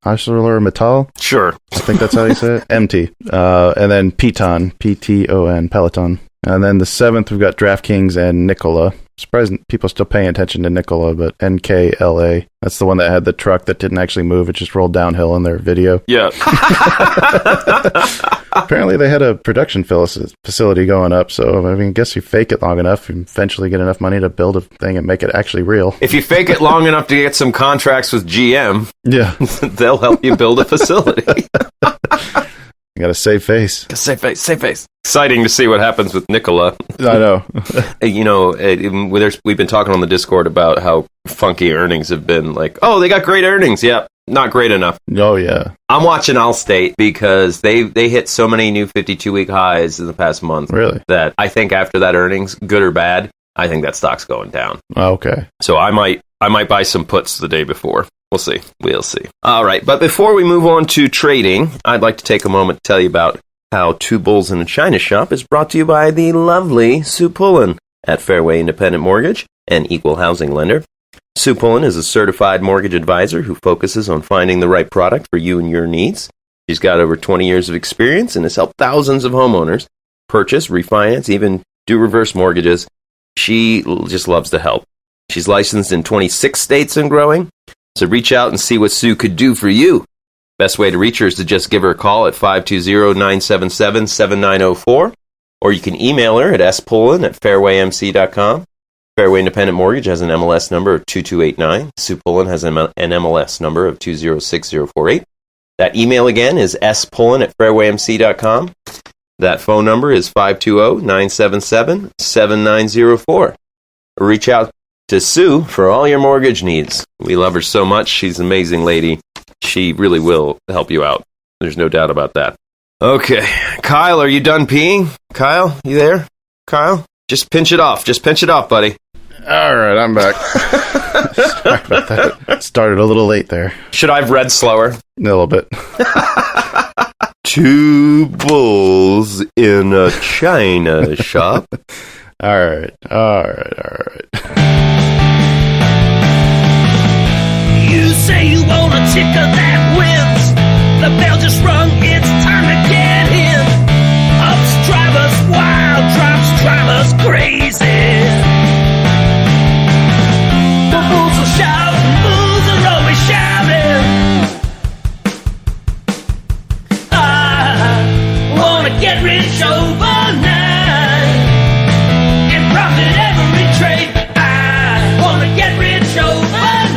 ArcelorMittal? Sure. I think that's how you say it. MT. And then Peloton, Peton, Peloton. And then the 7th, we've got DraftKings and Nikola. Surprised people are still paying attention to Nikola, but NKLA. That's the one that had the truck that didn't actually move. It just rolled downhill in their video. Yeah. Apparently they had a production facility going up, so I mean, I guess you fake it long enough, you eventually get enough money to build a thing and make it actually real. If you fake it long enough to get some contracts with GM, yeah, they'll help you build a facility. You got to save face. Save face. Exciting to see what happens with Nikola. I know. You know, we've been talking on the Discord about how funky earnings have been. Like, oh, they got great earnings. Yeah, not great enough. Oh, yeah. I'm watching Allstate because they hit so many new 52-week highs in the past month. Really? That I think after that earnings, good or bad, I think that stock's going down. Oh, okay. So I might buy some puts the day before. We'll see. All right, but before we move on to trading, I'd like to take a moment to tell you about how Two Bulls in a China Shop is brought to you by the lovely Sue Pullen at Fairway Independent Mortgage, an equal housing lender. Sue Pullen is a certified mortgage advisor who focuses on finding the right product for you and your needs. She's got over 20 years of experience and has helped thousands of homeowners purchase, refinance, even do reverse mortgages. She just loves to help. She's licensed in 26 states and growing. So reach out and see what Sue could do for you. Best way to reach her is to just give her a call at 520-977-7904. Or you can email her at spullen@fairwaymc.com. Fairway Independent Mortgage has an MLS number of 2289. Sue Pullen has an MLS number of 206048. That email again is spullen@fairwaymc.com. That phone number is 520-977-7904. Reach out to Sue for all your mortgage needs. We love her so much. She's an amazing lady. She really will help you out. There's no doubt about that. Okay. Kyle, are you done peeing? Kyle, you there? Kyle? Just pinch it off. Just pinch it off, buddy. All right, I'm back. Sorry about that. Started a little late there. Should I have read slower? A little bit. Two bulls in a china shop. All right. You say you want a ticker that wins. The bell just rung, it's time to get in. Ups drive us wild, drops drive us crazy. The bulls will shout, bulls are always shouting. I wanna get rich overnight and profit every trade. I wanna get rich overnight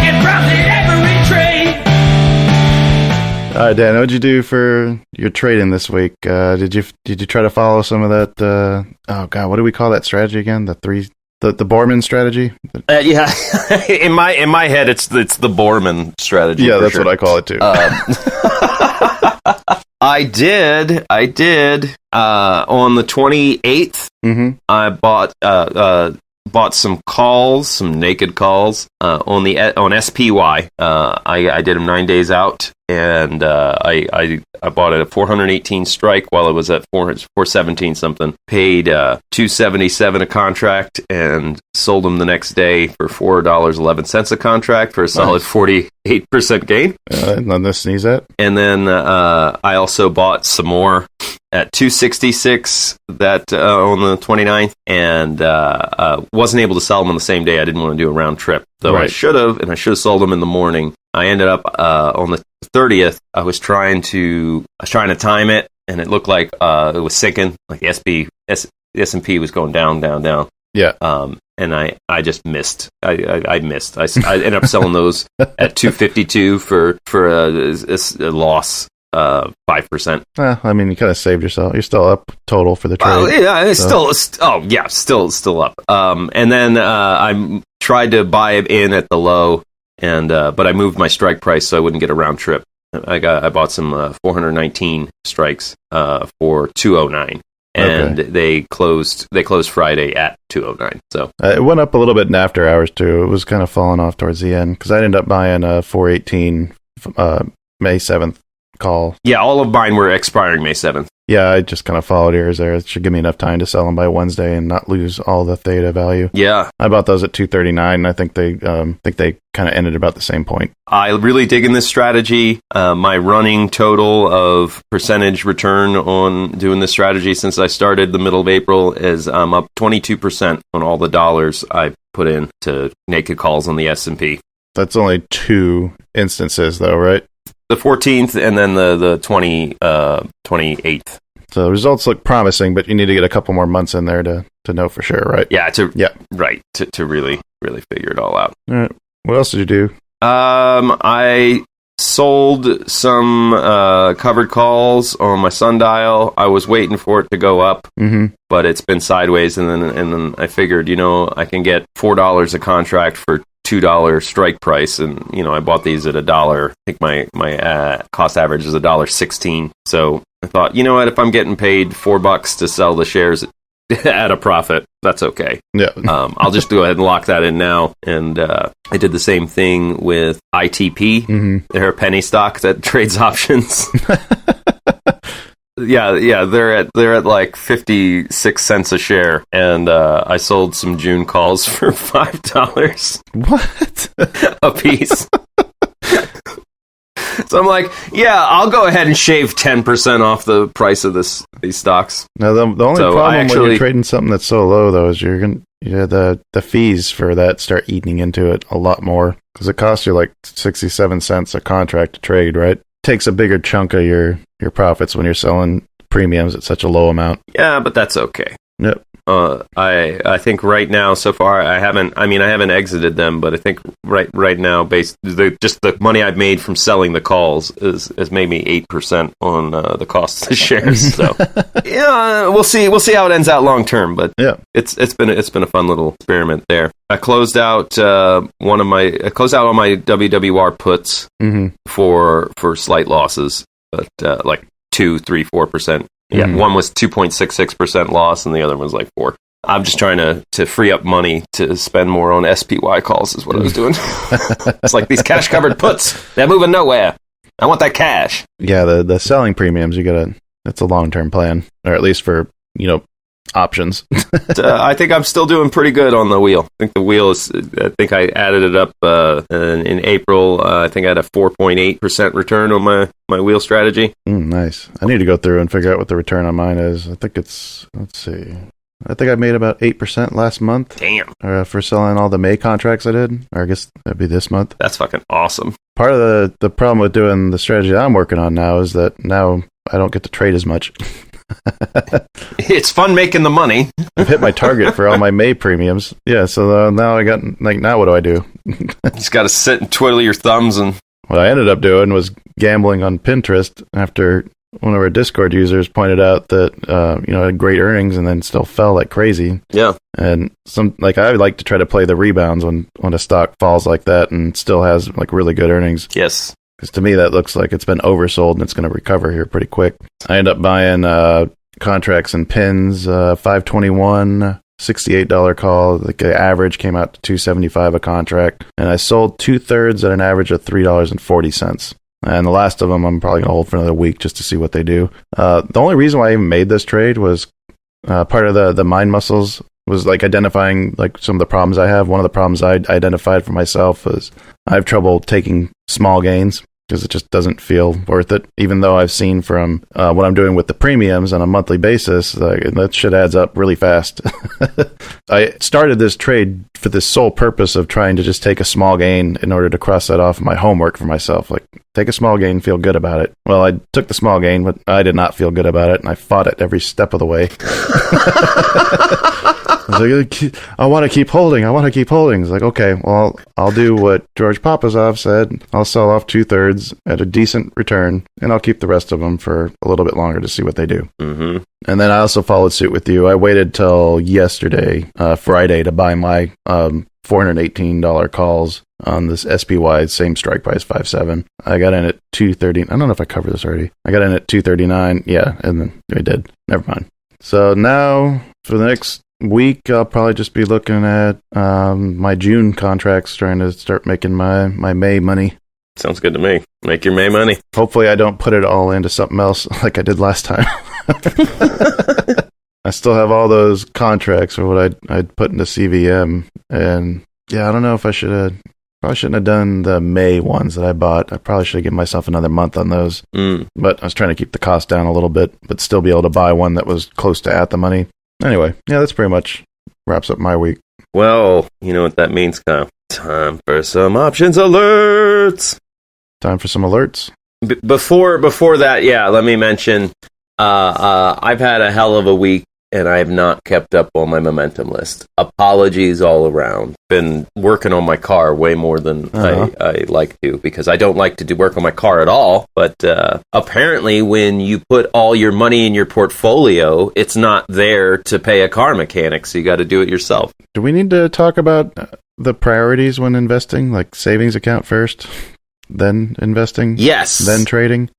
and profit every trade. All right, Dan, what'd you do for your trading this week? Did you try to follow some of that? Oh God, what do we call that strategy again? The Borman strategy. Yeah, in my head, it's the Borman strategy. Yeah, that's sure. what I call it too. I did. On the 28th, I bought some calls, some naked calls on SPY. I did them 9 days out, and I bought it at 418 strike while it was at 417 something. Paid $277 a contract and sold them the next day for $4.11 a contract for a solid 48% gain. Nothing to sneeze at. And then I also bought some more at 266 that on the 29th, and wasn't able to sell them on the same day. I didn't want to do a round trip, though. Right. I should have, and I should have sold them in the morning. I ended up on the 30th. I was trying to time it, and it looked like it was sinking. Like the S&P was going down. Yeah. And I just missed. I missed. I ended up selling those at 252 for a loss. 5%. I mean, you kind of saved yourself. You're still up total for the trade. Yeah, it's still up. And then I tried to buy it in at the low, and but I moved my strike price so I wouldn't get a round trip. I bought some 419 strikes for 209, and they closed Friday at 209. So it went up a little bit in after hours too. It was kind of falling off towards the end because I ended up buying a 418 May 7th. Call. Yeah, all of mine were expiring May 7th. Yeah, I just kind of followed yours there. It should give me enough time to sell them by Wednesday and not lose all the theta value. Yeah. I bought those at 239, and I think they kind of ended about the same point. I really dig in this strategy. My running total of percentage return on doing this strategy since I started the middle of April is I'm up 22% on all the dollars I put in to naked calls on the S&P. That's only 2 instances, though, right? The 14th and then the 28th. So the results look promising, but you need to get a couple more months in there to know for sure, right? Yeah, right, to really figure it all out. All right. What else did you do? I sold some covered calls on my sundial. I was waiting for it to go up, but it's been sideways, and then I figured, I can get $4 a contract for $2 strike price, and I bought these at $1. I think my cost average is $1.16. So I thought, what, if I'm getting paid $4 to sell the shares at a profit, that's okay. Yeah. I'll just go ahead and lock that in now. And I did the same thing with ITP. They're a penny stock that trades options. Yeah, they're at like 56 cents a share, and I sold some June calls for $5. What? A piece. So I'm like, yeah, I'll go ahead and shave 10% off the price of these stocks. Now, the only problem when you're trading something that's so low, though, is the fees for that start eating into it a lot more, because it costs you like 67 cents a contract to trade, right? Takes a bigger chunk of your profits when you're selling premiums at such a low amount. Yeah, but that's okay. Yep. I think right now so far I haven't exited them, but I think right now just the money I've made from selling the calls has made me 8% on the cost of the shares. So yeah, we'll see how it ends out long term, but yeah, it's been a fun little experiment there. I closed out all my WWR puts for slight losses, but like 2, 3, 4%. Yeah, one was 2.66% loss, and the other one was like 4. I'm just trying to free up money to spend more on SPY calls is what I was doing. It's like these cash covered puts, they're moving nowhere. I want that cash. Yeah, the selling premiums, that's a long term plan, or at least for options. I think I'm still doing pretty good on the wheel. I think the wheel I think I added it up in April. I think I had a 4.8% return on my wheel strategy. Nice. I need to go through and figure out what the return on mine is. I think let's see. I think I made about 8% last month. Damn. For selling all the May contracts I did. Or I guess that'd be this month. That's fucking awesome. Part of the problem with doing the strategy that I'm working on now is that now I don't get to trade as much. It's fun making the money. I've hit my target for all my May premiums. Yeah, so now I got, now what do I do? Just got to sit and twiddle your thumbs. And what I ended up doing was gambling on Pinterest after one of our Discord users pointed out that, had great earnings and then still fell like crazy. Yeah. And I like to try to play the rebounds when a stock falls like that and still has like really good earnings. Yes. Because to me, that looks like it's been oversold and it's going to recover here pretty quick. I end up buying contracts and pins, 521, $68 call. The average came out to $275 a contract. And I sold 2/3 at an average of $3.40. And the last of them, I'm probably going to hold for another week just to see what they do. The only reason why I even made this trade was part of the mind muscles was like identifying like some of the problems I have. One of the problems I identified for myself is I have trouble taking small gains because it just doesn't feel worth it. Even though I've seen from what I'm doing with the premiums on a monthly basis, that shit adds up really fast. I started this trade for the sole purpose of trying to just take a small gain in order to cross that off my homework for myself. Like, take a small gain, feel good about it. Well, I took the small gain, but I did not feel good about it, and I fought it every step of the way. I was like, I want to keep holding. It's like, okay, well, I'll do what George Papazov said. I'll sell off 2/3 at a decent return, and I'll keep the rest of them for a little bit longer to see what they do. Mm-hmm. And then I also followed suit with you. I waited till yesterday, Friday, to buy my $418 calls on this SPY, same strike price, 5.7. I got in at 230. I don't know if I covered this already. I got in at 239. Yeah, and then I did. Never mind. So now for the next week, I'll probably just be looking at my June contracts, trying to start making my May money. Sounds good to me. Make your May money. Hopefully I don't put it all into something else like I did last time. I still have all those contracts for what I'd put into CVM, and yeah, I don't know if I shouldn't have done the May ones that I bought. I probably should have given myself another month on those. But I was trying to keep the cost down a little bit, but still be able to buy one that was close to at the money. Anyway, yeah, that's pretty much wraps up my week. Well, you know what that means, Kyle. Time for some options alerts. Time for some alerts. Before that, yeah, let me mention, I've had a hell of a week, and I have not kept up on my momentum list. Apologies all around. Been working on my car way more than I like to, because I don't like to do work on my car at all. But apparently when you put all your money in your portfolio, it's not there to pay a car mechanic, so you got to do it yourself. Do we need to talk about the priorities when investing? Like savings account first, then investing? Yes. Then trading?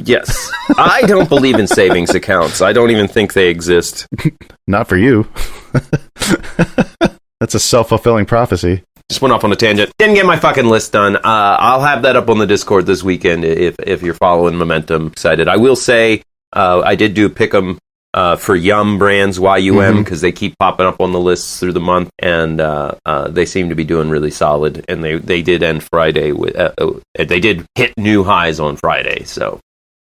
Yes. I don't believe in savings accounts. I don't even think they exist. Not for you. That's a self-fulfilling prophecy. Just went off on a tangent. Didn't get my fucking list done. I'll have that up on the Discord this weekend if you're following momentum. Excited. I will say I did do pick'em for Yum Brands, YUM, because they keep popping up on the lists through the month, and they seem to be doing really solid. And they did end Friday with they did hit new highs on Friday. So,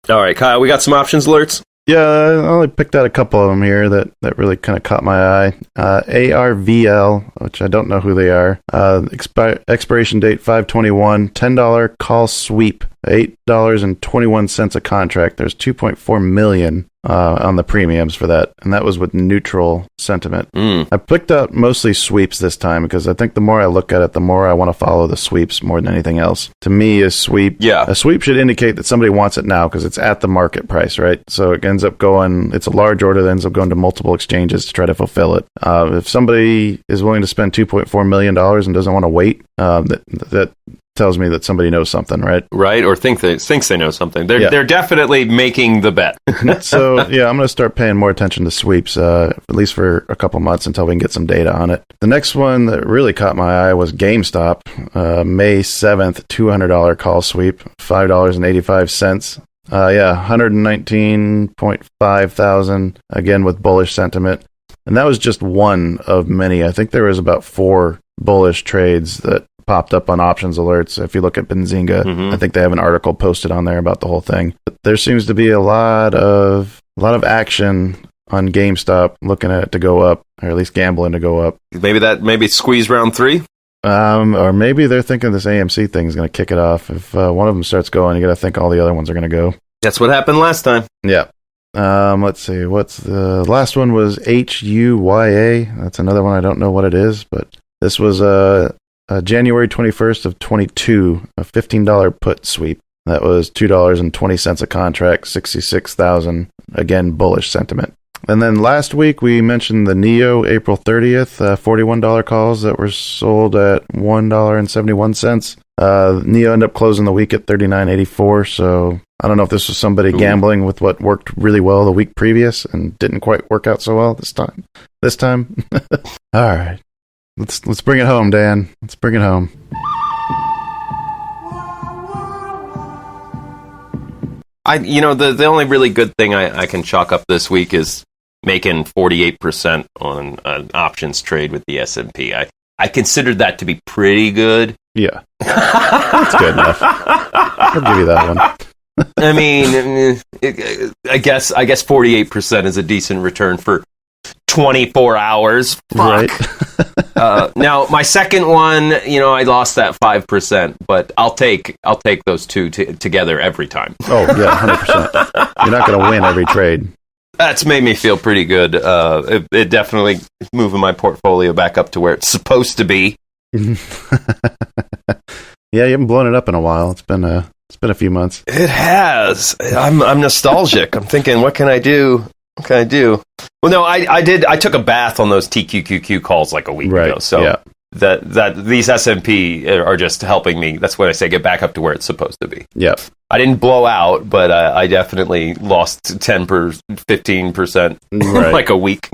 all right, Kyle, we got some options alerts. Yeah, I only picked out a couple of them here that really kind of caught my eye. ARVL, which I don't know who they are. Expiration date 5/21, $10 call sweep, $8.21 a contract. There's 2.4 million on the premiums for that, and that was with neutral sentiment. I picked out mostly sweeps this time because I think the more I look at it, the more I want to follow the sweeps more than anything else. To me, a sweep should indicate that somebody wants it now because it's at the market price, right? So it ends up going, it's a large order that ends up going to multiple exchanges to try to fulfill it. If somebody is willing to spend $2.4 million and doesn't want to wait, that tells me that somebody knows something, right? Right, or thinks they know something. They're definitely making the bet. So, yeah, I'm going to start paying more attention to sweeps, at least for a couple months until we can get some data on it. The next one that really caught my eye was GameStop, May 7th, $200 call sweep, $5.85. 119.5 thousand, again with bullish sentiment. And that was just one of many. I think there was about 4 bullish trades that popped up on options alerts. If you look at Benzinga, I think they have an article posted on there about the whole thing. But there seems to be a lot of action on GameStop looking at it to go up, or at least gambling to go up. Maybe squeeze round 3? Or maybe they're thinking this AMC thing is going to kick it off. If one of them starts going, you got to think all the other ones are going to go. That's what happened last time. Yeah. Let's see. What's the last one was HUYA. That's another one. I don't know what it is, but this was January 21st of 22, a $15 put sweep. That was $2.20 a contract, 66,000. Again, bullish sentiment. And then last week we mentioned the NEO April 30th, $41 calls that were sold at $1.71. NEO ended up closing the week at $39.84. So I don't know if this was somebody gambling with what worked really well the week previous and didn't quite work out so well this time. All right. Let's bring it home, Dan. Let's bring it home. The only really good thing I can chalk up this week is making 48% on an options trade with the S&P. I considered that to be pretty good. Yeah. That's good enough. I'll give you that one. I mean, I guess 48% is a decent return for 24 hours. Fuck. Right. Now, my second one, I lost that 5%, but I'll take those two together every time. Oh, yeah, 100%. You're not going to win every trade. That's made me feel pretty good. It definitely is moving my portfolio back up to where it's supposed to be. Yeah, you haven't blown it up in a while. It's been a few months. It has. I'm nostalgic. I'm thinking, what can I do? What can I do? Well, no, I did. I took a bath on those TQQQ calls like a week ago. So yeah. that these S&P are just helping me. That's what I say. Get back up to where it's supposed to be. Yep. I didn't blow out, but I definitely lost 15% like a week.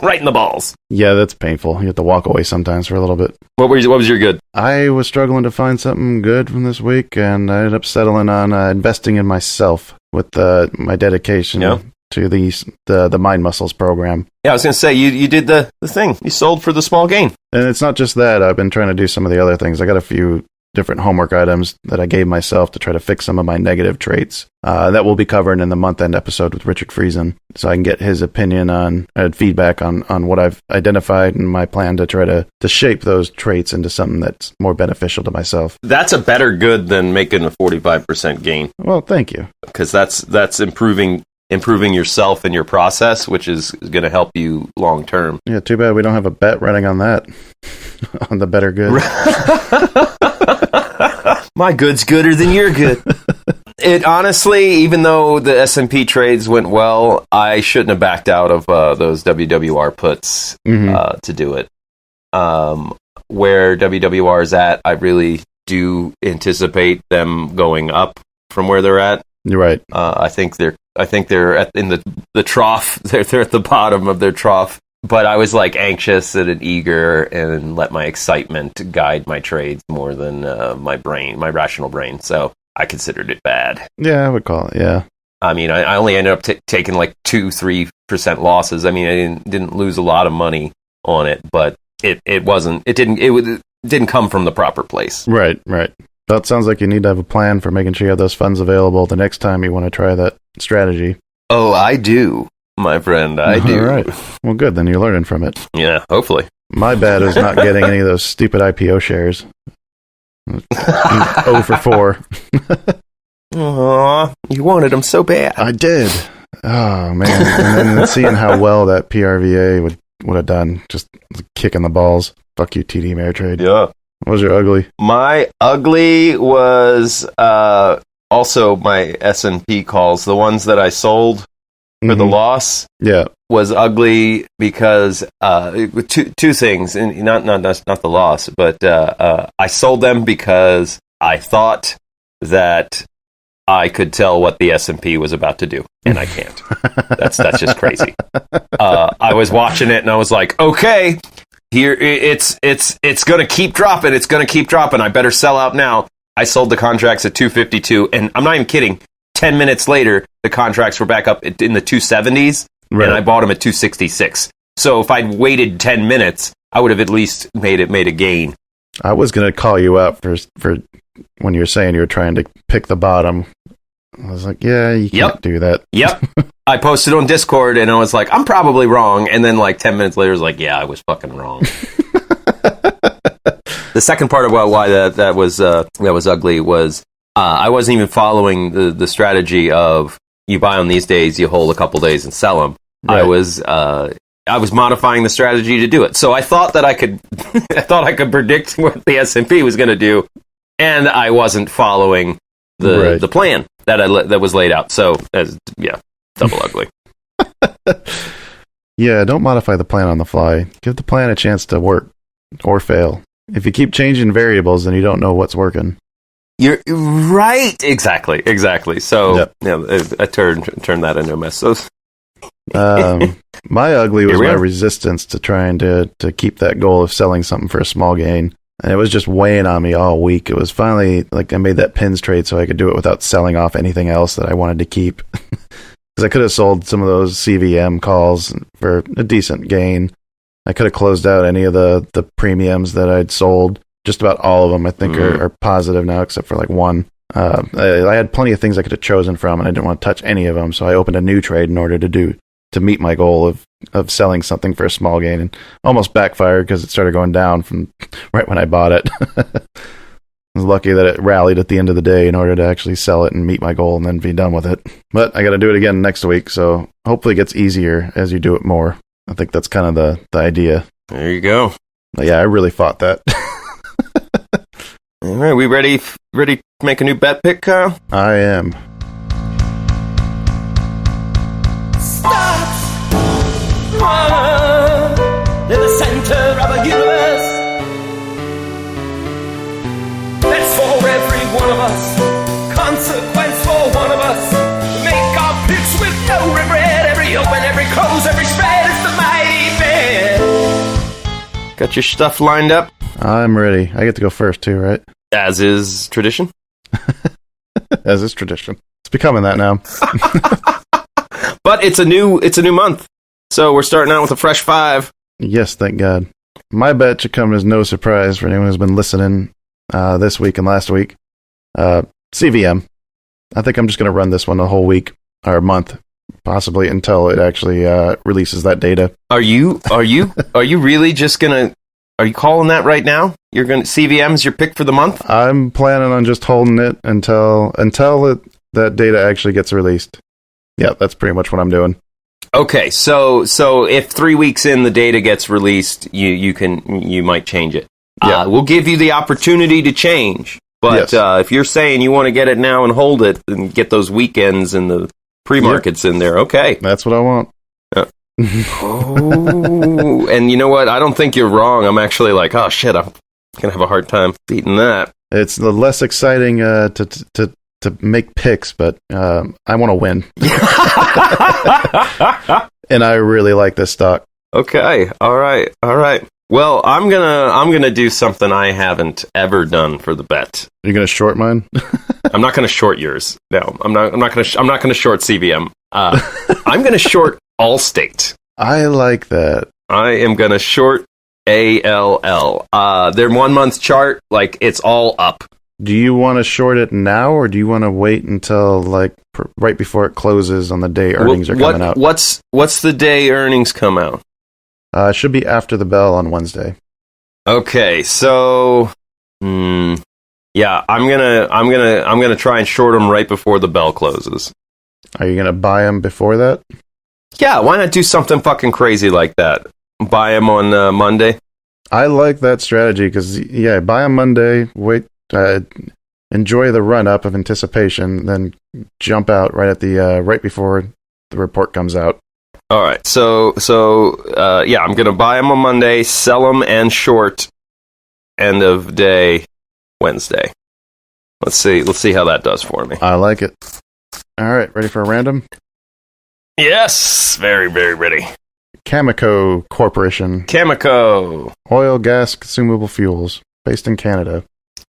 Right in the balls. Yeah, that's painful. You have to walk away sometimes for a little bit. What was your good? I was struggling to find something good from this week, and I ended up settling on investing in myself with my dedication to the Mind Muscles program. Yeah, I was going to say, you did the thing. You sold for the small gain. And it's not just that. I've been trying to do some of the other things. I got a few different homework items that I gave myself to try to fix some of my negative traits. That will be covered in the month-end episode with Richard Friesen, so I can get his opinion on feedback on what I've identified and my plan to try to shape those traits into something that's more beneficial to myself. That's a better good than making a 45% gain. Well, thank you. Because that's improving yourself and your process, which is going to help you long term. Yeah, too bad we don't have a bet running on that. On the better good. My good's gooder than your good. It honestly, even though the S&P trades went well, I shouldn't have backed out of those WWR puts to do it. Where WWR is at, I really do anticipate them going up from where they're at. You're right. I think they're in the trough. They're at the bottom of their trough. But I was like anxious and eager, and let my excitement guide my trades more than my rational brain. So I considered it bad. Yeah, I would call it. Yeah. I mean, I only ended up taking like 2-3% losses. I mean, I didn't lose a lot of money on it, but it didn't come from the proper place. Right. That sounds like you need to have a plan for making sure you have those funds available the next time you want to try that strategy. Oh, I do, my friend. I do. All right. Well, good. Then you're learning from it. Yeah, hopefully. My bad is not getting any of those stupid IPO shares. 0 for 4. Aw, you wanted them so bad. I did. Oh, man. And then seeing how well that PRVA would have done, just kicking the balls. Fuck you, TD Ameritrade. Yeah. What was your ugly? My ugly was also my S&P calls. The ones that I sold for the loss. Yeah. Was ugly because two things, and not the loss, but I sold them because I thought that I could tell what the S&P was about to do, and I can't. That's just crazy. I was watching it, and I was like, okay, here it's going to keep dropping. It's going to keep dropping. I better sell out now. I sold the contracts at 252, and I'm not even kidding. 10 minutes later, the contracts were back up in the 270s. Right. And I bought them at 266. So if I'd waited 10 minutes, I would have at least made a gain. I was going to call you out for when you were saying you were trying to pick the bottom. I was like, yeah, you can't do that. Yep. I posted on Discord and I was like, I'm probably wrong. And then like 10 minutes later, I was like, yeah, I was fucking wrong. The second part about why that was ugly was I wasn't even following the strategy of you buy them these days, you hold a couple days and sell them. Right. I was modifying the strategy to do it. So I thought that I could predict what the S&P was going to do, and I wasn't following the plan that was laid out. So double ugly. Yeah, don't modify the plan on the fly. Give the plan a chance to work or fail. If you keep changing variables, then you don't know what's working. You're right. Exactly. So I turned that into a mess. So my ugly was my resistance to trying to keep that goal of selling something for a small gain. And it was just weighing on me all week. It was finally like I made that pins trade so I could do it without selling off anything else that I wanted to keep. Because I could have sold some of those CVM calls for a decent gain. I could have closed out any of the premiums that I'd sold. Just about all of them, I think, are positive now, except for like one. I had plenty of things I could have chosen from, and I didn't want to touch any of them. So I opened a new trade in order to meet my goal of selling something for a small gain, and almost backfired because it started going down from right when I bought it. I was lucky that it rallied at the end of the day in order to actually sell it and meet my goal and then be done with it. But I got to do it again next week, so hopefully it gets easier as you do it more. I think that's kind of the idea. There you go. But yeah, I really fought that. All right, we ready to make a new bet pick, Kyle? I am. Stars in the center of a universe. That's for every one of us. Consequence for one of us. Make our picks with no regret. Every open, every close, every spread is the mighty bet. Got your stuff lined up? I'm ready. I get to go first too, right? As is tradition. As is tradition. It's becoming that now. But it's a new month, so we're starting out with a fresh 5. Yes, thank God. My bet should come as no surprise for anyone who's been listening this week and last week. CVM. I think I'm just going to run this one the whole week or month, possibly until it actually releases that data. Are you really just gonna? Are you calling that right now? You're gonna CVM is your pick for the month? I'm planning on just holding it until that data actually gets released. Yeah, that's pretty much what I'm doing. Okay, so if 3 weeks in the data gets released, you might change it. Yeah. We'll give you the opportunity to change, but yes. If you're saying you want to get it now and hold it and get those weekends and the pre-markets in there, okay, that's what I want. Oh, and you know what? I don't think you're wrong. I'm actually like, oh shit, I'm gonna have a hard time beating that. It's the less exciting to make picks, but I want to win. And I really like this stock. Okay, all right. Well, I'm gonna do something I haven't ever done for the bet. You're going to short mine? I'm not gonna short yours. No, I'm not gonna short CVM. I'm gonna short Allstate. I like that. I am gonna short ALL. Their 1 month chart, like, it's all up. Do you want to short it now, or do you want to wait until like right before it closes on the day earnings are coming out? What's the day earnings come out? It should be after the bell on Wednesday. Okay, so yeah, I'm gonna try and short them right before the bell closes. Are you gonna buy them before that? Yeah, why not do something fucking crazy like that? Buy them on Monday. I like that strategy because buy on Monday. Wait, enjoy the run up of anticipation, then jump out right at the right before the report comes out. All right, so I'm gonna buy them on Monday, sell them and short end of day Wednesday. Let's see how that does for me. I like it. All right, ready for a random? Yes, very, very ready. Cameco Corporation. Cameco. Oil, gas, consumable fuels, based in Canada.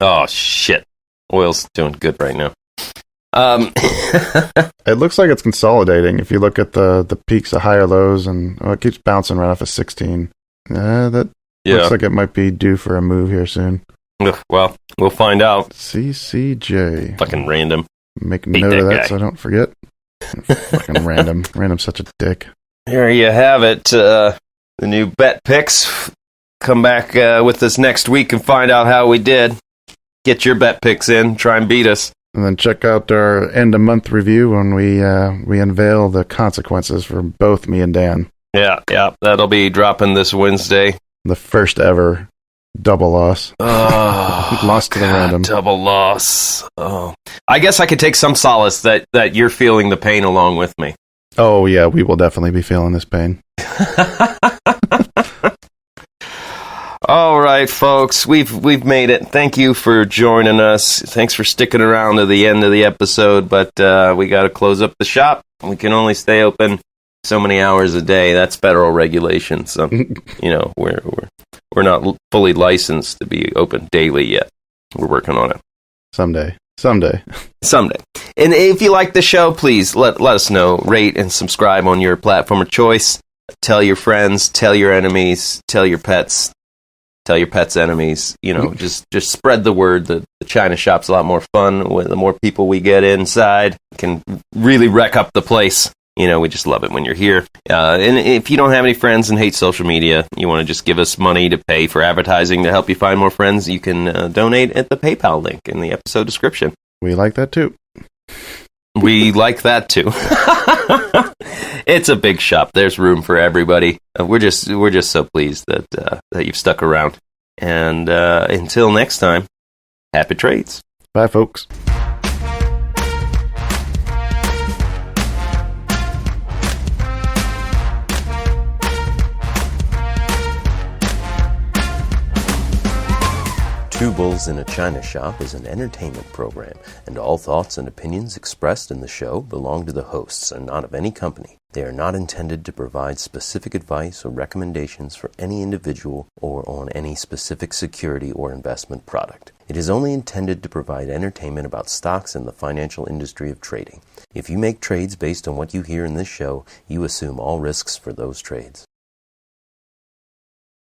Oh shit, oil's doing good right now. It looks like it's consolidating. If you look at the peaks, the higher lows, and it keeps bouncing right off of 16. That looks like it might be due for a move here soon. Well, we'll find out. CCJ. Fucking random. Make note of that so I don't forget. Fucking random. Random's such a dick. There you have it. The new bet picks. Come back with us next week and find out how we did. Get your bet picks in. Try and beat us. And then check out our end of month review when we unveil the consequences for both me and Dan. Yeah, that'll be dropping this Wednesday. The first ever double loss. Oh, lost to the random. Double loss. Oh, I guess I could take some solace that you're feeling the pain along with me. Oh yeah, we will definitely be feeling this pain. All right, folks, we've made it. Thank you for joining us. Thanks for sticking around to the end of the episode. But we got to close up the shop. We can only stay open so many hours a day. That's federal regulation. So we're not fully licensed to be open daily yet. We're working on it. Someday. And if you like the show, please let us know. Rate and subscribe on your platform of choice. Tell your friends. Tell your enemies. Tell your pets. Tell your pets' enemies. Just spread the word. The China shop's a lot more fun. The more people we get inside, can really wreck up the place. We just love it when you're here. And if you don't have any friends and hate social media, you want to just give us money to pay for advertising to help you find more friends, you can donate at the PayPal link in the episode description. We like that too. We like that too. It's a big shop. There's room for everybody. We're just so pleased that you've stuck around. And until next time, happy trades. Bye, folks. Two Bulls in a China Shop is an entertainment program, and all thoughts and opinions expressed in the show belong to the hosts and not of any company. They are not intended to provide specific advice or recommendations for any individual or on any specific security or investment product. It is only intended to provide entertainment about stocks and the financial industry of trading. If you make trades based on what you hear in this show, you assume all risks for those trades.